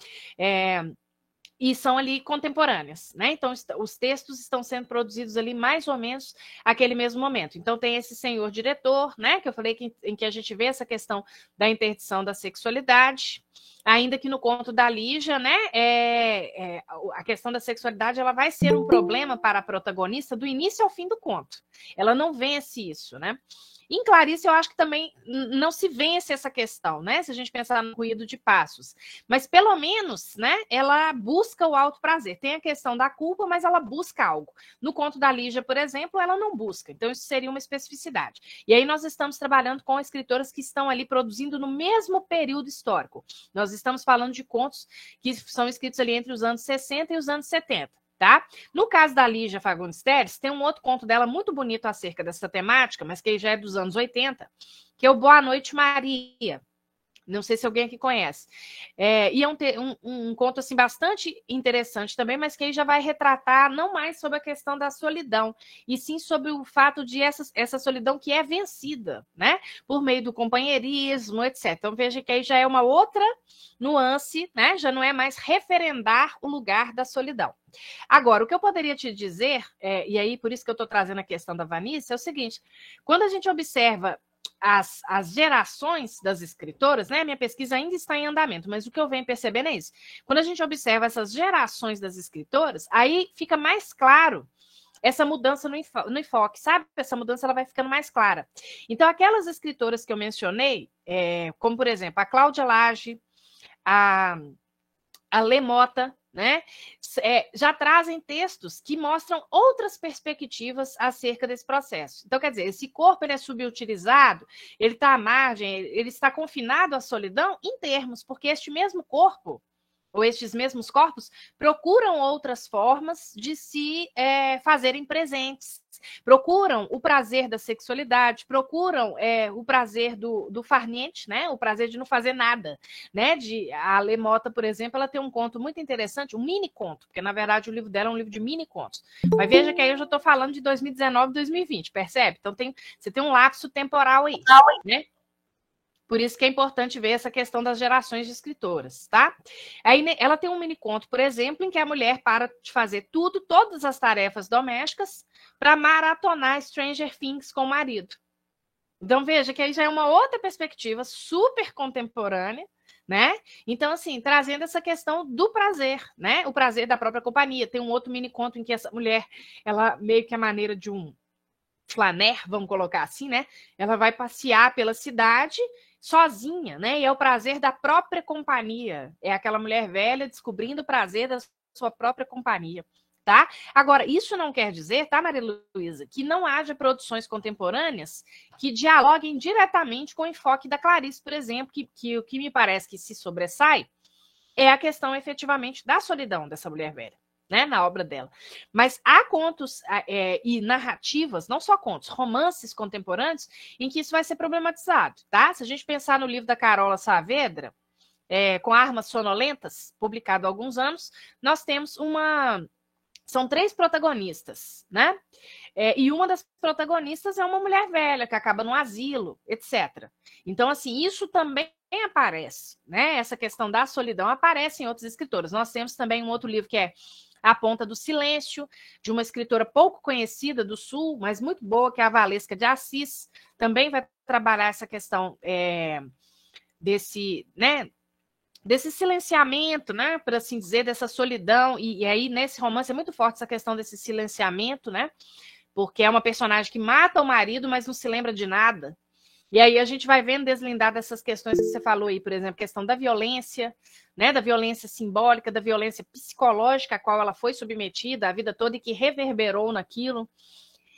A: E são ali contemporâneas, né? Então, os textos estão sendo produzidos ali mais ou menos naquele mesmo momento. Então, tem esse senhor diretor, né? Que eu falei em que a gente vê essa questão da interdição da sexualidade, ainda que no conto da Lígia, né? A questão da sexualidade ela vai ser um problema para a protagonista do início ao fim do conto. Ela não vence isso, né? Em Clarice, eu acho que também não se vence essa questão, né? Se a gente pensar no ruído de passos. Mas, pelo menos, né, ela busca o alto prazer. Tem a questão da culpa, mas ela busca algo. No conto da Lígia, por exemplo, ela não busca. Então, isso seria uma especificidade. E aí, nós estamos trabalhando com escritoras que estão ali produzindo no mesmo período histórico. Nós estamos falando de contos que são escritos ali entre os anos 60 e os anos 70. Tá? No caso da Lígia Fagundes Telles, tem um outro conto dela muito bonito acerca dessa temática, mas que já é dos anos 80, que é o Boa Noite, Maria. Não sei se alguém aqui conhece. E é um conto assim, bastante interessante também, mas que aí já vai retratar não mais sobre a questão da solidão, e sim sobre o fato de essa solidão que é vencida, né? Por meio do companheirismo, etc. Então veja que aí já é uma outra nuance, né? Já não é mais referendar o lugar da solidão. Agora, o que eu poderia te dizer, e aí por isso que eu estou trazendo a questão da Vanice, é o seguinte: quando a gente observa as gerações das escritoras, né? Minha pesquisa ainda está em andamento, mas o que eu venho percebendo é isso. Quando a gente observa essas gerações das escritoras, aí fica mais claro essa mudança no enfoque, sabe? Essa mudança ela vai ficando mais clara. Então, aquelas escritoras que eu mencionei, como, por exemplo, a Cláudia Lage, a Lê Mota, né? Já trazem textos que mostram outras perspectivas acerca desse processo. Então, quer dizer, esse corpo ele é subutilizado, ele está à margem, ele está confinado à solidão em termos, porque este mesmo corpo, ou estes mesmos corpos, procuram outras formas de se fazerem presentes, procuram o prazer da sexualidade, procuram o prazer do farniente, né? O prazer de não fazer nada, né? A Lê Mota, por exemplo, ela tem um conto muito interessante, um mini conto, porque na verdade o livro dela é um livro de mini contos. Mas veja que aí eu já estou falando de 2019, 2020, percebe? Então você tem um lapso temporal aí, né? Por isso que é importante ver essa questão das gerações de escritoras, tá? Aí ela tem um mini conto, por exemplo, em que a mulher para de fazer todas as tarefas domésticas, para maratonar Stranger Things com o marido. Então, veja que aí já é uma outra perspectiva super contemporânea, né? Então, assim, trazendo essa questão do prazer, né? O prazer da própria companhia. Tem um outro mini conto em que essa mulher, ela meio que a maneira de um flaner, vamos colocar assim, né? Ela vai passear pela cidade sozinha, né? E é o prazer da própria companhia. É aquela mulher velha descobrindo o prazer da sua própria companhia, tá? Agora, isso não quer dizer, tá, Maria Luísa, que não haja produções contemporâneas que dialoguem diretamente com o enfoque da Clarice, por exemplo, que o que me parece que se sobressai é a questão, efetivamente, da solidão dessa mulher velha, né, na obra dela. Mas há contos e narrativas, não só contos, romances contemporâneos, em que isso vai ser problematizado, tá? Se a gente pensar no livro da Carola Saavedra, com Armas Sonolentas, publicado há alguns anos, nós temos são 3 protagonistas, né? E uma das protagonistas é uma mulher velha que acaba no asilo, etc. Então, assim, isso também aparece, né? Essa questão da solidão aparece em outros escritores. Nós temos também um outro livro que é A Ponta do Silêncio, de uma escritora pouco conhecida do Sul, mas muito boa, que é a Valesca de Assis. Também vai trabalhar essa questão desse silenciamento, né, por assim dizer, dessa solidão, e aí nesse romance é muito forte essa questão desse silenciamento, né, porque é uma personagem que mata o marido, mas não se lembra de nada, E aí a gente vai vendo deslindar dessas questões que você falou aí, por exemplo, questão da violência, né, da violência simbólica, da violência psicológica a qual ela foi submetida a vida toda e que reverberou naquilo.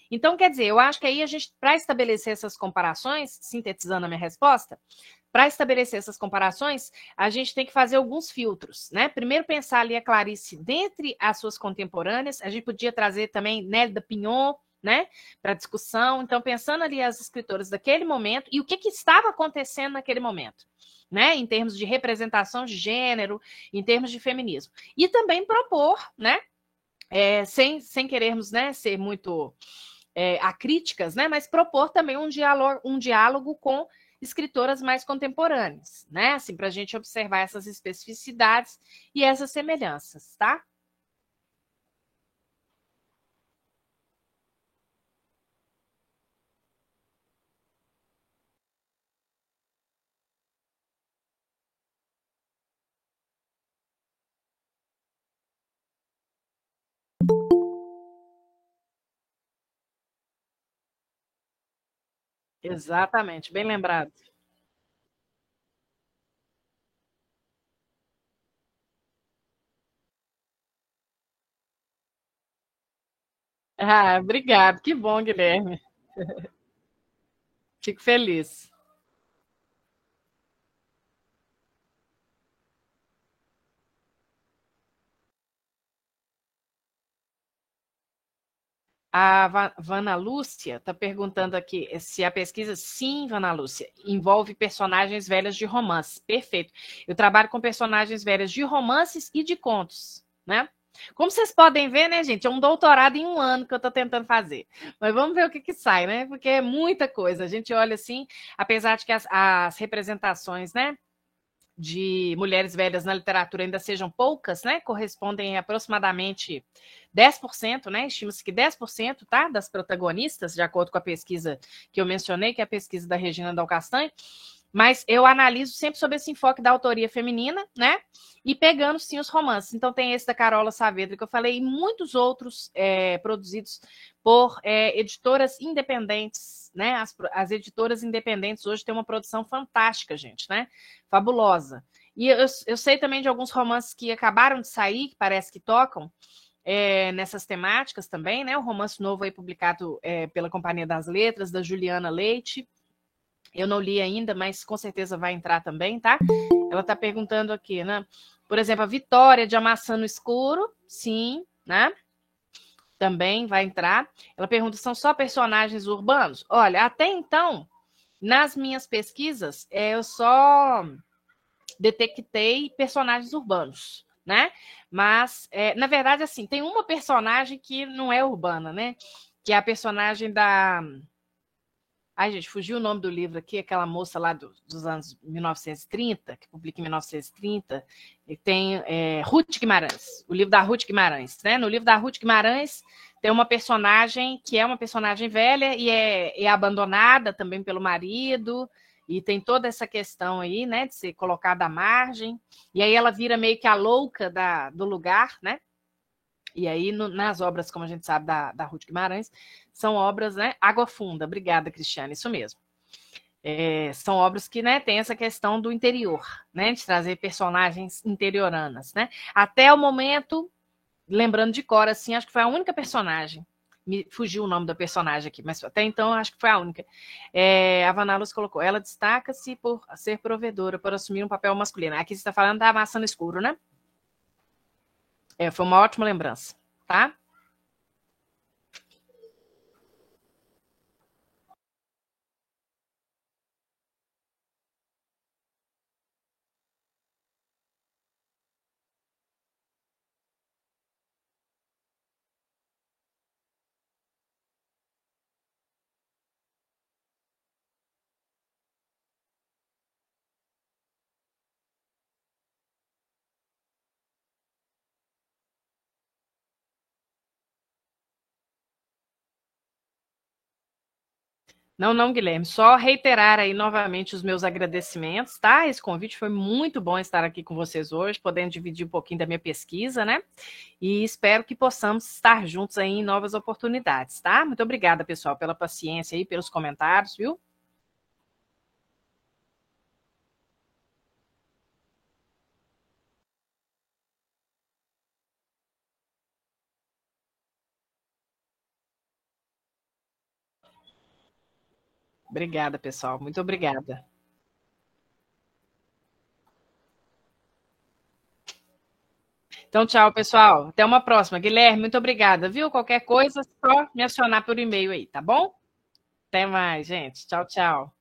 A: Então, quer dizer, eu acho que aí a gente, para estabelecer essas comparações, sintetizando a minha resposta, para estabelecer essas comparações, a gente tem que fazer alguns filtros, né? Primeiro, pensar ali a Clarice dentre as suas contemporâneas, a gente podia trazer também Nélida Pinhon, né, para discussão. Então, pensando ali as escritoras daquele momento e o que estava acontecendo naquele momento, né, em termos de representação de gênero, em termos de feminismo. E também propor, né, sem querermos, né, ser muito acríticas, né, mas propor também um diálogo com escritoras mais contemporâneas, né, assim, para a gente observar essas especificidades e essas semelhanças, tá? Exatamente, bem lembrado. Ah, obrigado, que bom, Guilherme. Fico feliz. A Vana Lúcia está perguntando aqui se a pesquisa, sim, Vana Lúcia, envolve personagens velhas de romances. Perfeito. Eu trabalho com personagens velhas de romances e de contos, né? Como vocês podem ver, né, gente? É um doutorado em um ano que eu estou tentando fazer. Mas vamos ver o que sai, né? Porque é muita coisa. A gente olha assim, apesar de que as representações, né, de mulheres velhas na literatura ainda sejam poucas, né? Correspondem a aproximadamente 10%, né? Estima-se que 10%, tá? Das protagonistas, de acordo com a pesquisa que eu mencionei, que é a pesquisa da Regina Dal Castanho. Mas eu analiso sempre sobre esse enfoque da autoria feminina, né? E pegando, sim, os romances. Então, tem esse da Carola Saavedra, que eu falei, e muitos outros produzidos por editoras independentes, né? As editoras independentes hoje têm uma produção fantástica, gente, né? Fabulosa. E eu sei também de alguns romances que acabaram de sair, que parece que tocam nessas temáticas também, né? O romance novo aí publicado pela Companhia das Letras, da Juliana Leite. Eu não li ainda, mas com certeza vai entrar também, tá? Ela está perguntando aqui, né? Por exemplo, a Vitória de A Maçã no Escuro, sim, né? Também vai entrar. Ela pergunta: são só personagens urbanos? Olha, até então, nas minhas pesquisas, eu só detectei personagens urbanos, né? Mas, na verdade, assim, tem uma personagem que não é urbana, né? Que é a personagem da. Ai, gente, fugiu o nome do livro aqui, aquela moça lá dos anos 1930, que publica em 1930, e tem Ruth Guimarães, o livro da Ruth Guimarães, né? No livro da Ruth Guimarães tem uma personagem que é uma personagem velha e é abandonada também pelo marido, e tem toda essa questão aí, né, de ser colocada à margem, e aí ela vira meio que a louca do lugar, né? E aí, nas obras, como a gente sabe, da Ruth Guimarães, são obras, né? Água Funda. Obrigada, Cristiane, isso mesmo. São obras que, né, tem essa questão do interior, né? De trazer personagens interioranas, né? Até o momento, lembrando de cor, assim, acho que foi a única personagem. Me fugiu o nome da personagem aqui, mas até então acho que foi a única. A Vanna Luz colocou: ela destaca-se por ser provedora, por assumir um papel masculino. Aqui você está falando da Maçã no Escuro, né? Foi uma ótima lembrança, tá? Não, não, Guilherme, só reiterar aí novamente os meus agradecimentos, tá? Esse convite foi muito bom estar aqui com vocês hoje, podendo dividir um pouquinho da minha pesquisa, né? E espero que possamos estar juntos aí em novas oportunidades, tá? Muito obrigada, pessoal, pela paciência aí, pelos comentários, viu? Obrigada, pessoal. Muito obrigada. Então, tchau, pessoal. Até uma próxima. Guilherme, muito obrigada, viu? Qualquer coisa, só me acionar por e-mail aí, tá bom? Até mais, gente. Tchau, tchau.